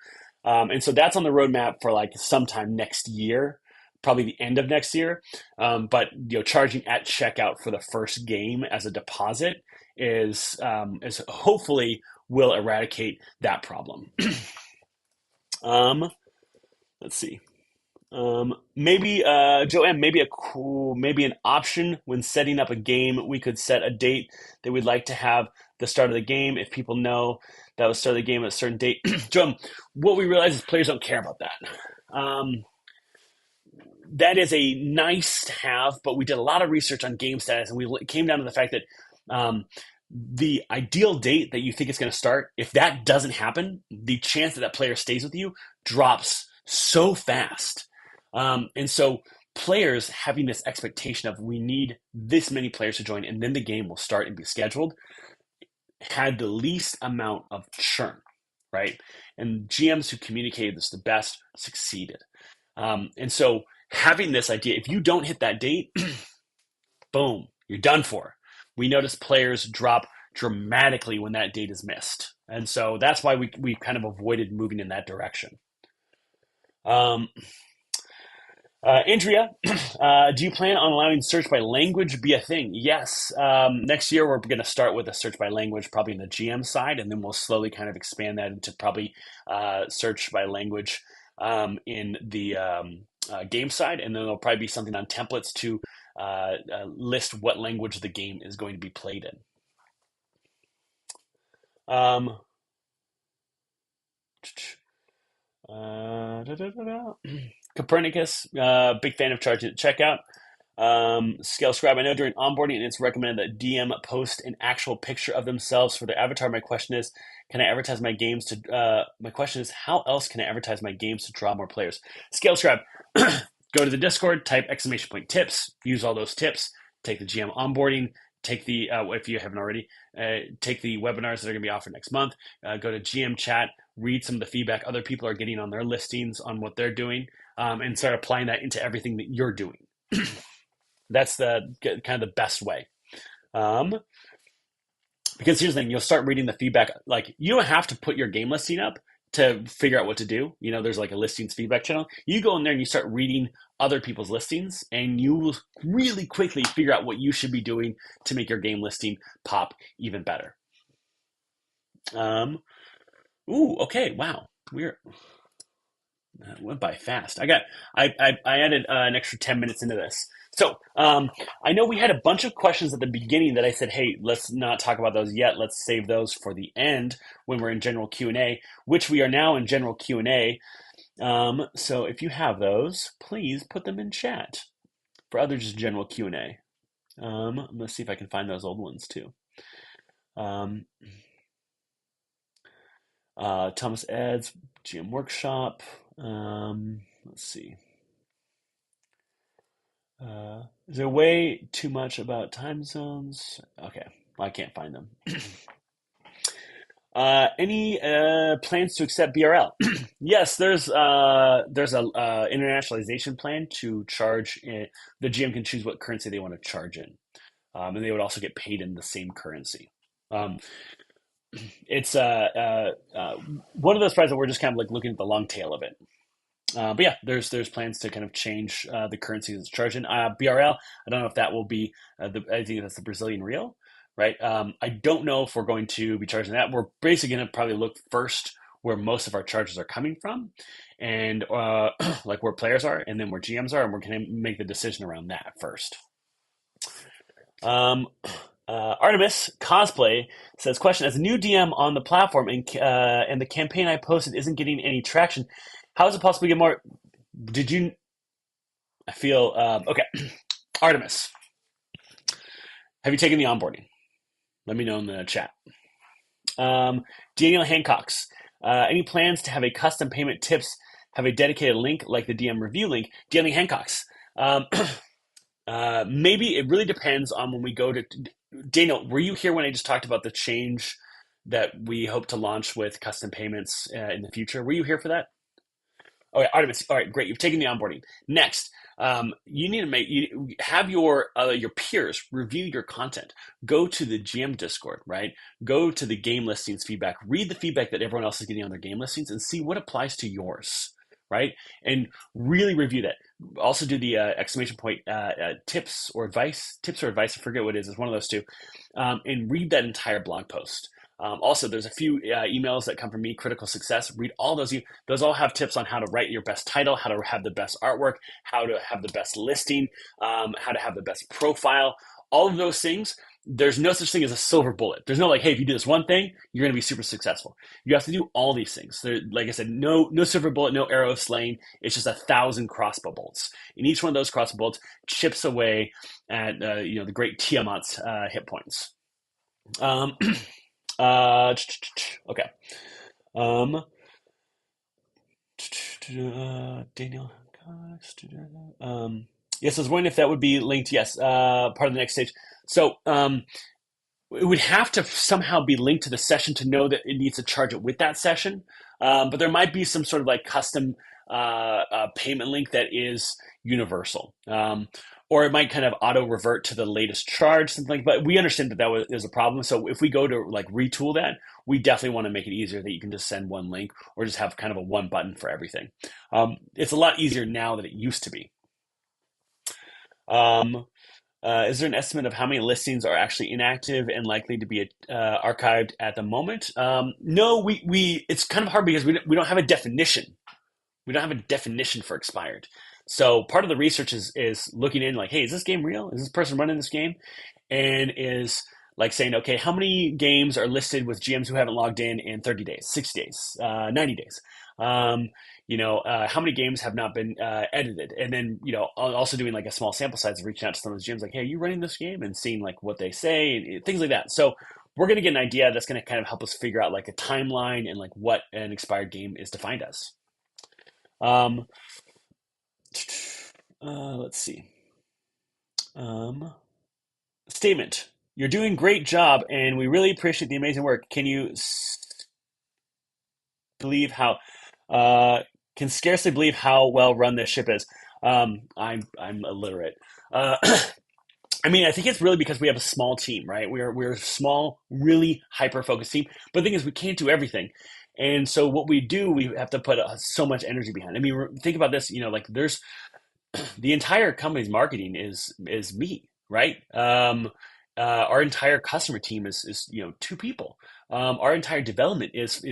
And so that's on the roadmap for like sometime next year, probably the end of next year. But charging at checkout for the first game as a deposit is hopefully will eradicate that problem. Let's see. Maybe Joanne, maybe an option when setting up a game, we could set a date that we'd like to have the start of the game. If people know that was start of the game at a certain date, Joan, what we realize is players don't care about that. That is a nice to have, but we did a lot of research on game status, and we came down to the fact that the ideal date that you think is going to start, if that doesn't happen, the chance that that player stays with you drops so fast. And so players having this expectation of we need this many players to join and then the game will start and be scheduled had the least amount of churn, right? And GMs who communicated this the best succeeded. And so having this idea, if you don't hit that date, boom, you're done for. We notice players drop dramatically when that date is missed. And so that's why we kind of avoided moving in that direction. Andrea, do you plan on allowing search by language be a thing? Yes. Next year, we're going to start with a search by language, probably in the GM side, and then we'll slowly kind of expand that into probably search by language in the game side. And then there'll probably be something on templates to list what language the game is going to be played in. Um, Copernicus, big fan of charging at checkout. Scale Scribe, I know during onboarding it's recommended that DM post an actual picture of themselves for their avatar. My question is, can I advertise my games to? My question is, how else can I advertise my games to draw more players? Scale Scribe, go to the Discord, type !tips, use all those tips, take the GM onboarding, take the if you haven't already, take the webinars that are going to be offered next month. Go to GM chat, read some of the feedback other people are getting on their listings on what they're doing, and start applying that into everything that you're doing. That's the kind of the best way. Because here's the thing, you'll start reading the feedback. Like, you don't have to put your game listing up to figure out what to do. There's like a listings feedback channel. You go in there and you start reading other people's listings, and you will really quickly figure out what you should be doing to make your game listing pop even better. Okay, wow. That went by fast. I added an extra 10 minutes into this. So I know we had a bunch of questions at the beginning that I said, hey, let's not talk about those yet. Let's save those for the end when we're in general Q&A, which we are now in general Q&A. So if you have those, please put them in chat. For others, just general Q&A. Let's see if I can find those old ones too. Thomas Eds, GM Workshop. Let's see. Is there way too much about time zones? Okay, I can't find them. Any plans to accept BRL? Yes, there's a internationalization plan to charge. The GM can choose what currency they want to charge in, and they would also get paid in the same currency. Um, it's one of those prices that we're just kind of like looking at the long tail of it. But yeah, there's plans to kind of change the currency that's charged in BRL. I don't know if that will be I think that's the Brazilian real, right? I don't know if we're going to be charging that. We're basically going to probably look first where most of our charges are coming from, and like where players are, and then where GMs are, and we're going to make the decision around that first. Um, Artemis Cosplay says, "Question: As a new DM on the platform and the campaign I posted isn't getting any traction, how is it possible to get more? Did you? I feel okay. Artemis, have you taken the onboarding? Let me know in the chat. Daniel Hancocks, any plans to have a custom payment tips have a dedicated link like the DM review link? Daniel Hancocks, maybe it really depends on when we go to. Daniel, were you here when I just talked about the change that we hope to launch with custom payments in the future? Were you here for that? Okay, Artemis. All right, great. You've taken the onboarding. Next, you need to have your peers review your content. Go to the GM Discord, right? Go to the game listings feedback. Read the feedback that everyone else is getting on their game listings, and see what applies to yours, right? And really review that. Also, do the exclamation point tips or advice. Tips or advice. I forget what it is. It's one of those two. And read that entire blog post. Also, there's a few emails that come from me, Critical Success. Read all those. Those all have tips on how to write your best title, how to have the best artwork, how to have the best listing, how to have the best profile. All of those things, there's no such thing as a silver bullet. There's no like, hey, if you do this one thing, you're going to be super successful. You have to do all these things. Like I said, no silver bullet, no arrow of slaying. It's just 1,000 crossbow bolts. And each one of those crossbow bolts chips away at the great Tiamat's hit points. Okay. Daniel. Yes, I was wondering if that would be linked. Yes, part of the next stage. So it would have to somehow be linked to the session to know that it needs to charge it with that session. But there might be some sort of like custom payment link that is universal. Or it might kind of auto revert to the latest charge, something like. But we understand that is a problem. So if we go to like retool that, we definitely want to make it easier that you can just send one link or just have kind of a one button for everything. It's a lot easier now than it used to be. Is there an estimate of how many listings are actually inactive and likely to be archived at the moment? No, it's kind of hard because we don't have a definition. We don't have a definition for expired. So part of the research is looking in like, hey, is this game real? Is this person running this game? And is like saying, okay, how many games are listed with GMs who haven't logged in 30 days, 60 days, 90 days? How many games have not been edited? And then, also doing like a small sample size of reaching out to some of those GMs like, hey, are you running this game? And seeing like what they say and things like that. So we're going to get an idea that's going to kind of help us figure out like a timeline and like what an expired game is defined as. Let's see. Statement. You're doing great job, and we really appreciate the amazing work. Can you believe how? Can scarcely believe how well run this ship is. I'm illiterate. I mean, I think it's really because we have a small team, right? We're a small, really hyper focused team. But the thing is, we can't do everything. And so what we do, we have to put so much energy behind. I mean, think about this. Like there's the entire company's marketing is me, right? Our entire customer team is 2 people. Our entire development is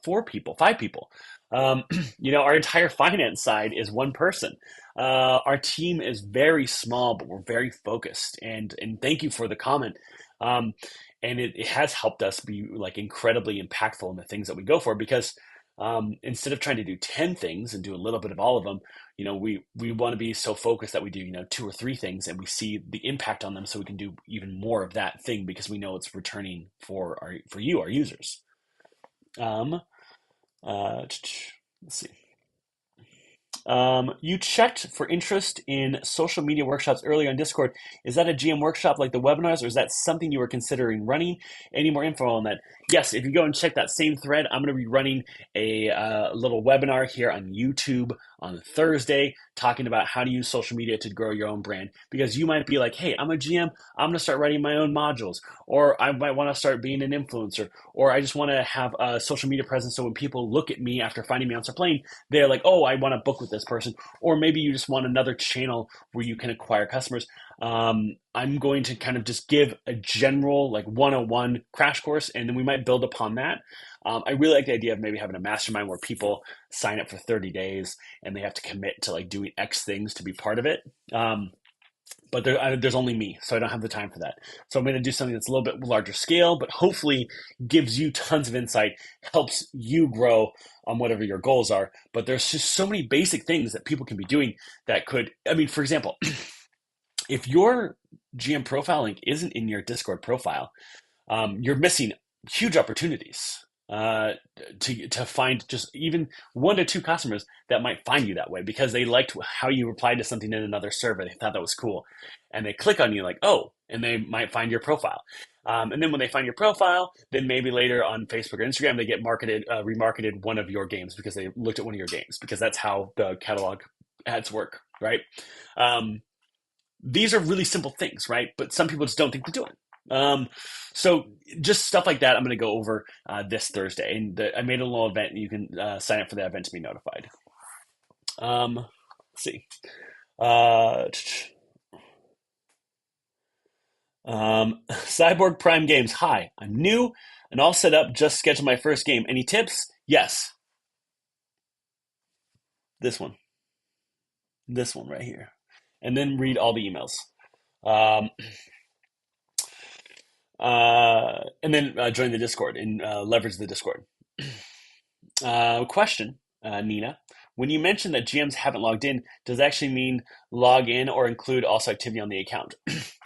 4 people, 5 people. Our entire finance side is 1 person. Our team is very small, but we're very focused. And thank you for the comment. And it has helped us be like incredibly impactful in the things that we go for because instead of trying to do 10 things and do a little bit of all of them, we want to be so focused that we do 2 or 3 things and we see the impact on them so we can do even more of that thing because we know it's returning for you, our users. Let's see. You checked for interest in social media workshops earlier on Discord. Is that a GM workshop like the webinars, or is that something you were considering running? Any more info on that? Yes, if you go and check that same thread, I'm going to be running a little webinar here on YouTube on Thursday talking about how to use social media to grow your own brand. Because you might be like, hey, I'm a GM, I'm going to start writing my own modules, or I might want to start being an influencer, or I just want to have a social media presence so when people look at me after finding me on Start Playing, they're like, oh, I want to book with this person. Or maybe you just want another channel where you can acquire customers. I'm going to kind of just give a general like 101 crash course, and then we might build upon that. I really like the idea of maybe having a mastermind where people sign up for 30 days and they have to commit to like doing X things to be part of it. But there's only me, so I don't have the time for that. So I'm going to do something that's a little bit larger scale, but hopefully gives you tons of insight, helps you grow on whatever your goals are. But there's just so many basic things that people can be doing that could, I mean, for example, if your GM profile link isn't in your Discord profile, you're missing huge opportunities to find just even 1 to 2 customers that might find you that way because they liked how you replied to something in another server. They thought that was cool. And they click on you like, oh, and they might find your profile. And then when they find your profile, then maybe later on Facebook or Instagram, they get remarketed one of your games because they looked at one of your games because that's how the catalog ads work, right? These are really simple things, right? But some people just don't think to do it. So just stuff like that I'm going to go over this Thursday. And I made a little event. And you can sign up for that event to be notified. Let's see. Cyborg Prime Games. Hi, I'm new and all set up. Just scheduled my first game. Any tips? Yes. This one. This one right here. And then read all the emails. And then join the Discord and leverage the Discord. Question, Nina. When you mention that GMs haven't logged in, does that actually mean log in or include also activity on the account?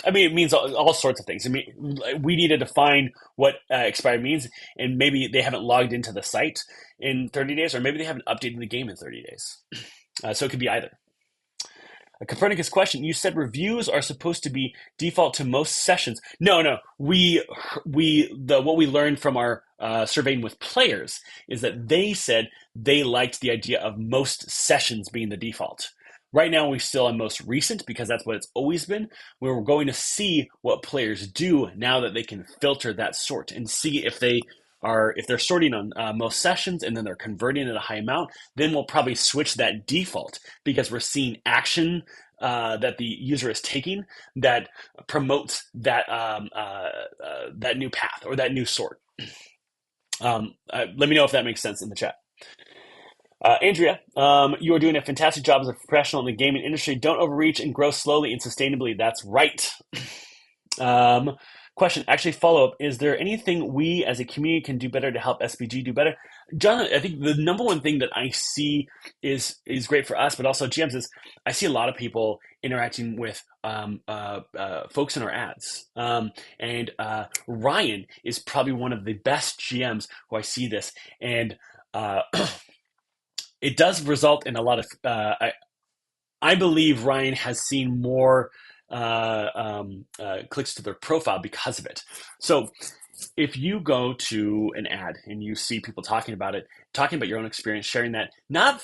I mean, it means all sorts of things. I mean, we need to define what expired means, and maybe they haven't logged into the site in 30 days, or maybe they haven't updated the game in 30 days. So it could be either. A Copernicus question. You said reviews are supposed to be default to most sessions. No. What we learned from our surveying with players is that they said they liked the idea of most sessions being the default. Right now, we're still on most recent because that's what it's always been. We're going to see what players do now that they can filter that sort and see if they're sorting on most sessions and then they're converting at a high amount, then we'll probably switch that default because we're seeing action that the user is taking that promotes that that new path or that new sort. Let me know if that makes sense in the chat. Andrea, you are doing a fantastic job as a professional in the gaming industry. Don't overreach and grow slowly and sustainably. That's right. Question, actually follow up. Is there anything we as a community can do better to help SPG do better? John, I think the number one thing that I see is great for us, but also GMs is I see a lot of people interacting with folks in our ads. And Ryan is probably one of the best GMs who I see this. And it does result in a lot of, I believe Ryan has seen more clicks to their profile because of it. So if you go to an ad and you see people talking about it, talking about your own experience, sharing that, not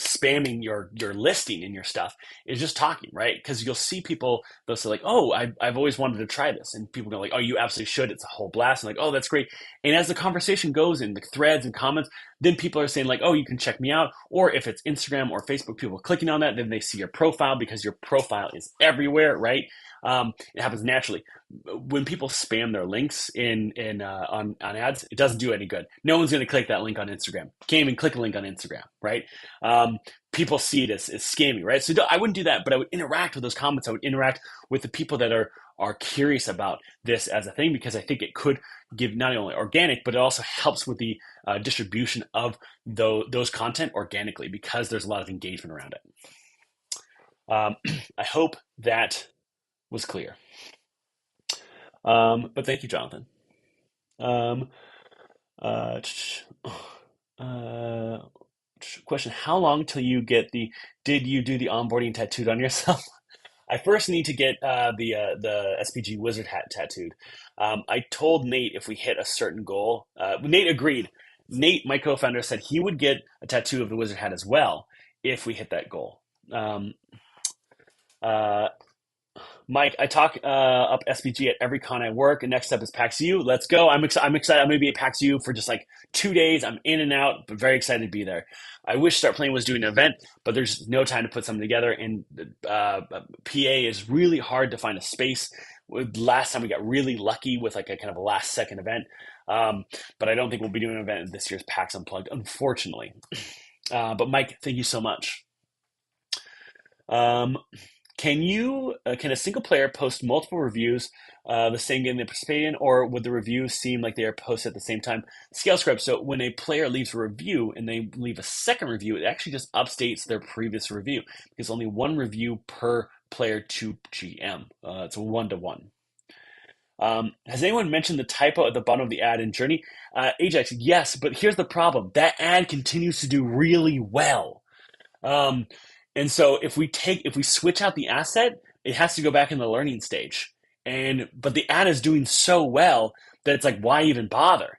spamming your listing in your stuff, is just talking, right? Because you'll see people, they'll say like, oh, I've always wanted to try this, and people go like, oh, you absolutely should. It's a whole blast, and like, oh, that's great. And as the conversation goes in the threads and comments, then people are saying like, oh, you can check me out. Or if it's Instagram or Facebook, people clicking on that, then they see your profile because your profile is everywhere, right? It happens naturally. When people spam their links on ads, it doesn't do any good. No one's going to click that link on Instagram. Can't even click a link on Instagram, right? People see it as scamming, right? So I wouldn't do that, but I would interact with those comments. I would interact with the people that are curious about this as a thing, because I think it could give not only organic, but it also helps with the distribution of those content organically, because there's a lot of engagement around it. I hope that was clear. But thank you, Jonathan. question: how long till you get the? Did you do the onboarding tattooed on yourself? I first need to get the SPG wizard hat tattooed. I told Nate if we hit a certain goal, Nate agreed. Nate, my co-founder, said he would get a tattoo of the wizard hat as well if we hit that goal. Um, uh, Mike, I talk up SPG at every con I work, and next up is PAX U. Let's go. I'm excited. I'm going to be at PAX U for just like 2 days. I'm in and out, but very excited to be there. I wish Start Playing was doing an event, but there's no time to put something together. And PA is really hard to find a space. Last time we got really lucky with like a kind of a last second event. But I don't think we'll be doing an event at this year's PAX Unplugged, unfortunately. But Mike, thank you so much. Um, can a single player post multiple reviews the same game they participate in, or would the reviews seem like they are posted at the same time? Scale script. So when a player leaves a review and they leave a second review, it actually just updates their previous review because only one review per player to GM. It's a 1-to-1. Has anyone mentioned the typo at the bottom of the ad in Journey? Ajax, yes, but here's the problem. That ad continues to do really well. Um, and so if we switch out the asset, it has to go back in the learning stage. But the ad is doing so well that it's like, why even bother?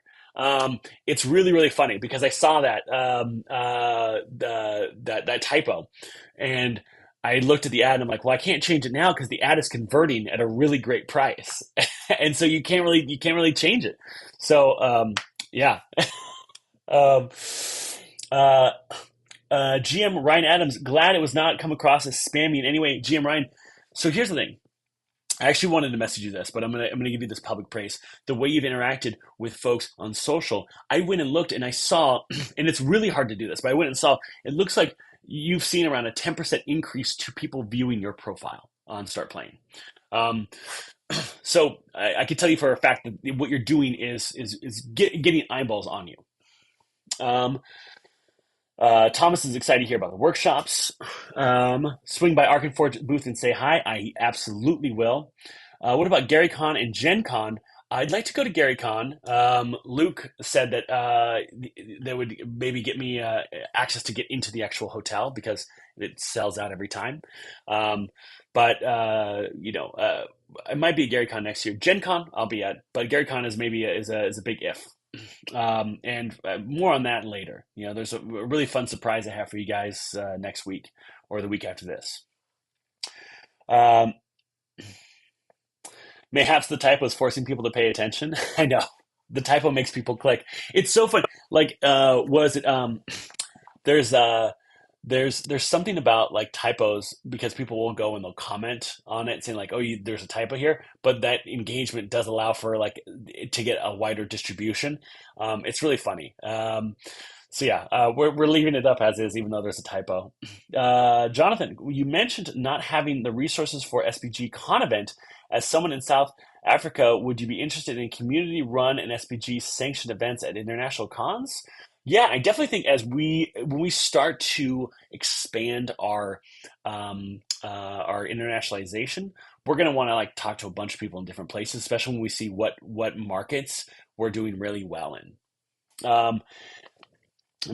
It's really, really funny because I saw that that typo, and I looked at the ad and I'm like, well, I can't change it now because the ad is converting at a really great price, and so you can't really change it. So yeah. um, uh, GM Ryan Adams, glad it was not come across as spammy in any way. GM Ryan, so here's the thing. I actually wanted to message you this, but I'm gonna give you this public praise. The way you've interacted with folks on social, I went and looked and I saw, and it's really hard to do this, but I went and saw. It looks like you've seen around a 10% increase to people viewing your profile on Start Playing. Um, so I can tell you for a fact that what you're doing is getting eyeballs on you. Thomas is excited to hear about the workshops. Swing by Arkenforge booth and say hi. I absolutely will. What about Gary Con and Gen Con? I'd like to go to Gary Con. Luke said that they would maybe get me access to get into the actual hotel because it sells out every time. But it might be Gary Con next year. Gen Con I'll be at, but Gary Con is maybe is a big if. And more on that later. There's a really fun surprise I have for you guys next week or the week after this. Mayhaps the typo is forcing people to pay attention. I know the typo makes people click. It's so fun. Like, was it? There's something about like typos because people will go and they'll comment on it saying like, oh, there's a typo here, but that engagement does allow for like to get a wider distribution. It's really funny. So yeah, we're leaving it up as is, even though there's a typo. Jonathan, you mentioned not having the resources for SPG Con event. As someone in South Africa, would you be interested in community-run and SPG sanctioned events at international cons? Yeah, I definitely think when we start to expand our internationalization, we're going to want to like talk to a bunch of people in different places, especially when we see what markets we're doing really well in. Am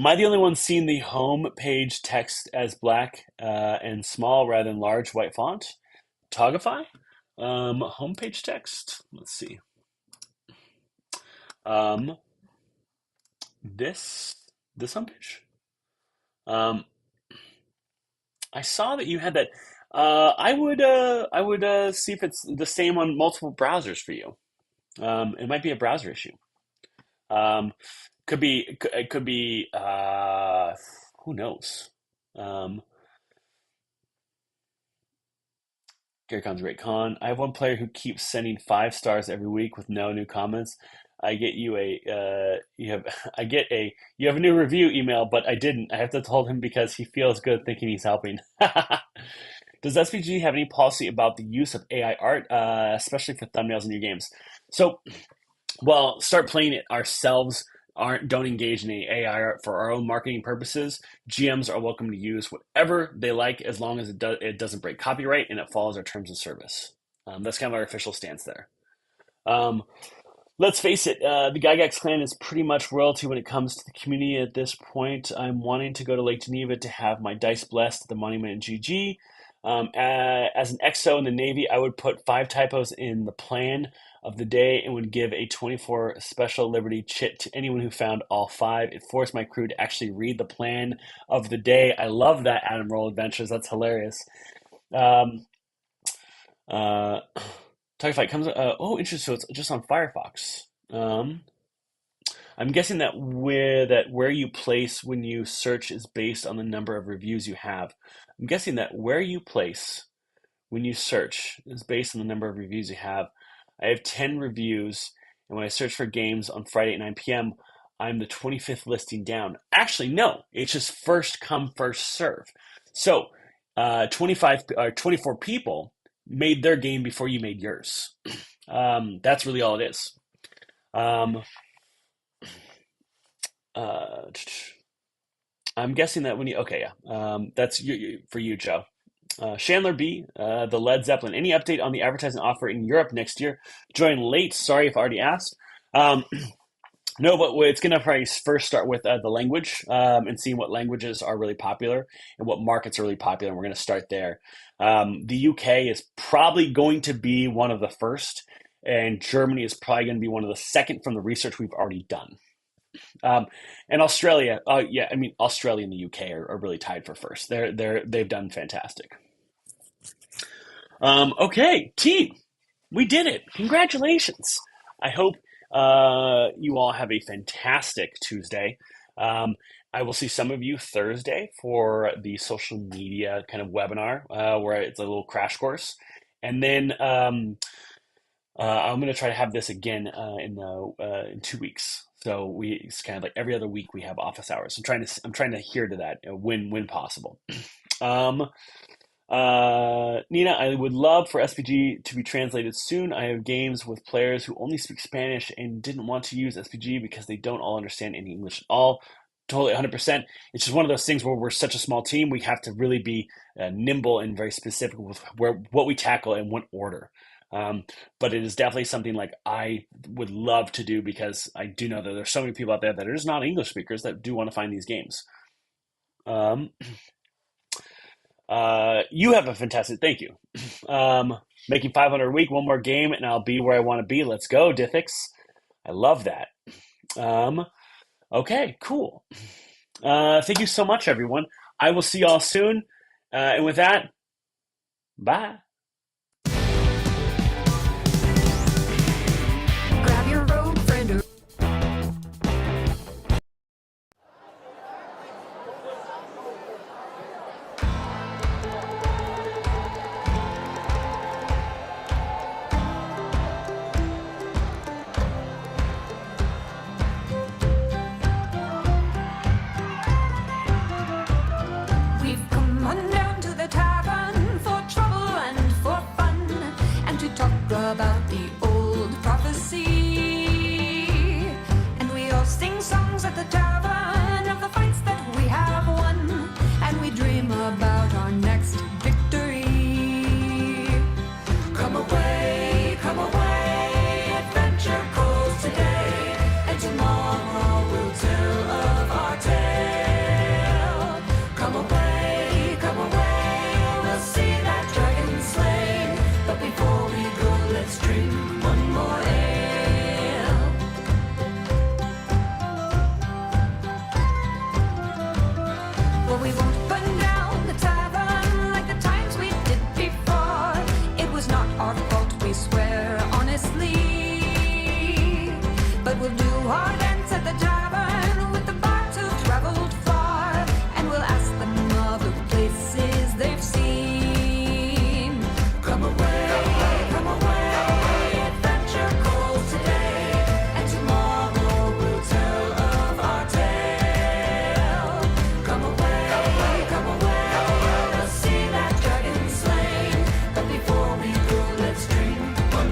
I the only one seeing the home page text as black and small rather than large white font? Togify? Homepage text. Let's see. This homepage. I saw that you had that. I would see if it's the same on multiple browsers for you. It might be a browser issue. It could be. Who knows? GaryCon's a great con. I have one player who keeps sending 5 stars every week with no new comments. I get you you have a new review email, but I didn't. I have to told him because he feels good thinking he's helping. Does SPG have any policy about the use of AI art, especially for thumbnails in your games? So, well, Start Playing it ourselves. Don't engage in any AI art for our own marketing purposes. GMs are welcome to use whatever they like as long as it doesn't break copyright and it follows our terms of service. That's kind of our official stance there. let's face it, the Gygax clan is pretty much royalty when it comes to the community at this point. I'm wanting to go to Lake Geneva to have my dice blessed at the monument in GG. As an XO in the Navy, I would put 5 typos in the plan of the day and would give a 24 special liberty chit to anyone who found all 5. It forced my crew to actually read the plan of the day. I love that, Admiral Adventures. That's hilarious. Um, uh, Tiger Fight comes. Oh, interesting. So it's just on Firefox. I'm guessing that where you place when you search is based on the number of reviews you have. I'm guessing that where you place when you search is based on the number of reviews you have. I have 10 reviews, and when I search for games on Friday at 9 p.m., I'm the 25th listing down. Actually, no, it's just first come, first serve. So 24 people made their game before you made yours. That's really all it is. I'm guessing that when you that's for you, Joe. Chandler B, the Led Zeppelin. Any update on the advertising offer in Europe next year? Join late. Sorry if I already asked. No, but it's going to probably first start with the language and seeing what languages are really popular and what markets are really popular. And we're going to start there. The UK is probably going to be one of the first, and Germany is probably going to be one of the second from the research we've already done. And Australia, Australia and the UK are really tied for first. They've done fantastic. Okay, team, we did it. Congratulations. I hope you all have a fantastic Tuesday. I will see some of you Thursday for the social media kind of webinar where it's a little crash course. And then I'm going to try to have this again in 2 weeks. So it's kind of like every other week we have office hours. I'm trying to adhere to that when possible. Nina, I would love for SPG to be translated soon. I have games with players who only speak Spanish and didn't want to use SPG because they don't all understand any English at all. Totally 100%. It's just one of those things where we're such a small team. We have to really be nimble and very specific with what we tackle and what order. But it is definitely something like I would love to do because I do know that there's so many people out there that are just not English speakers that do want to find these games. You have a fantastic, thank you. Making 500 a week, one more game, and I'll be where I want to be. Let's go, Dithix. I love that. Okay, cool. Thank you so much, everyone. I will see y'all soon. And with that, bye. Grab your road friend. We've come on down to the tavern for trouble and for fun, and to talk about the old prophecy. And we all sing songs at the tavern of the fights that we have won, and we dream about our next victory. Come away, adventure calls today, and tomorrow we'll tell of our tale. Come away, we'll see that dragon slain, but before we go, let's drink one more ale. Well, we won't burn down the tavern like the times we did before. It was not our fault, we swear honestly. But we'll do our dance at the tavern with the bards who've traveled far, and we'll ask them other places they've seen. Come away, adventure calls today, and tomorrow we'll tell of our tale. Come away, we'll see that dragon slain, but before we go, let's drink one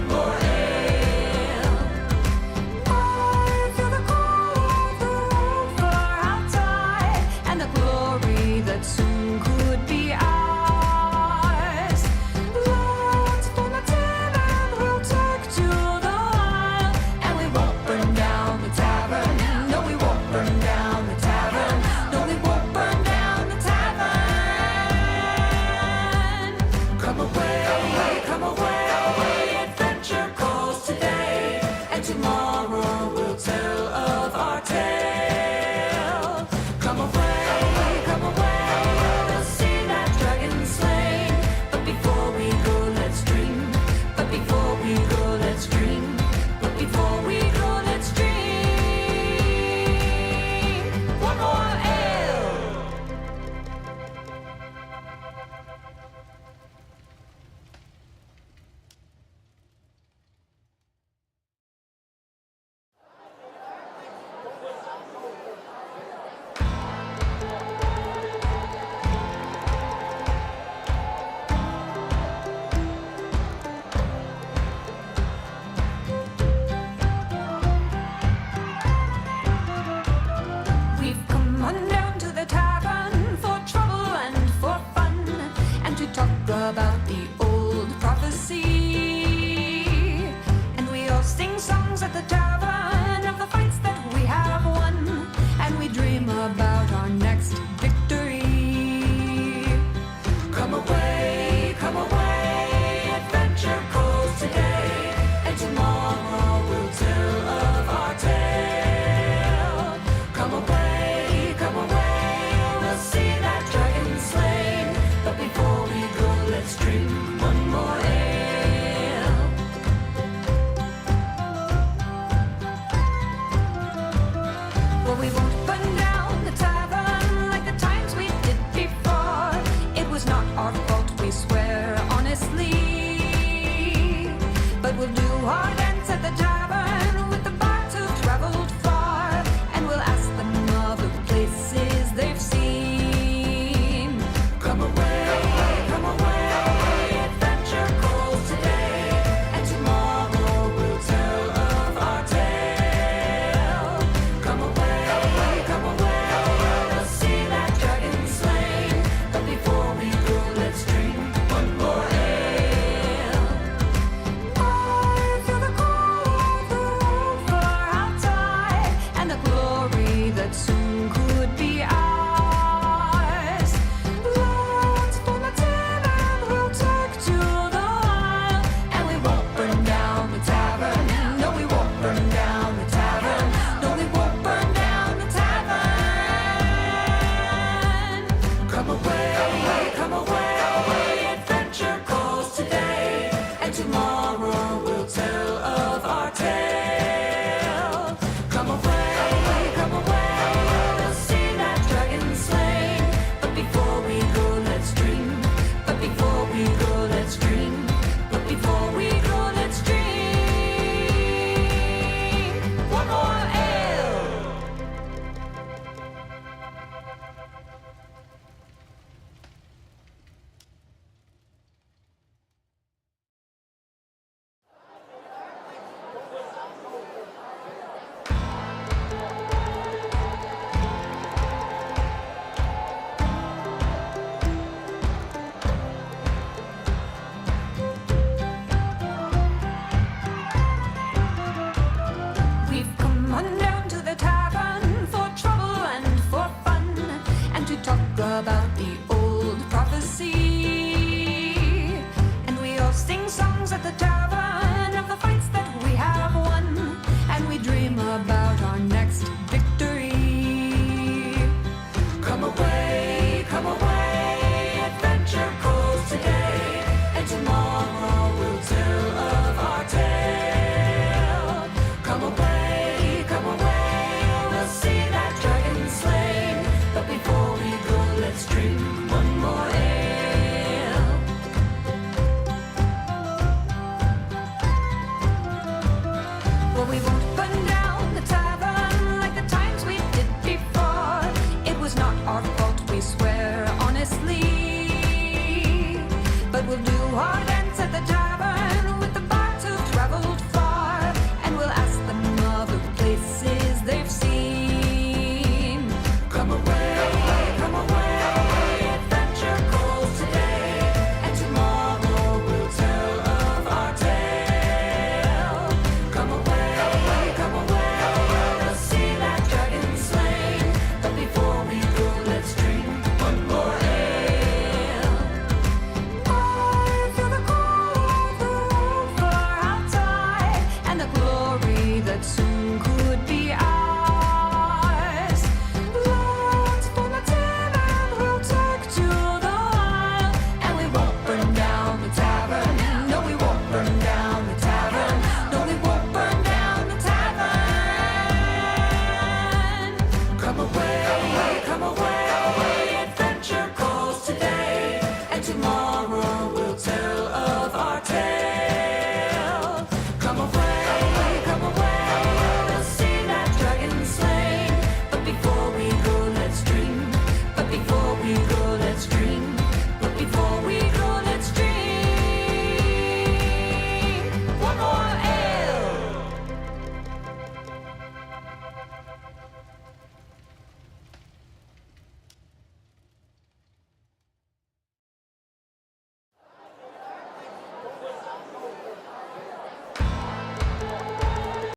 are there.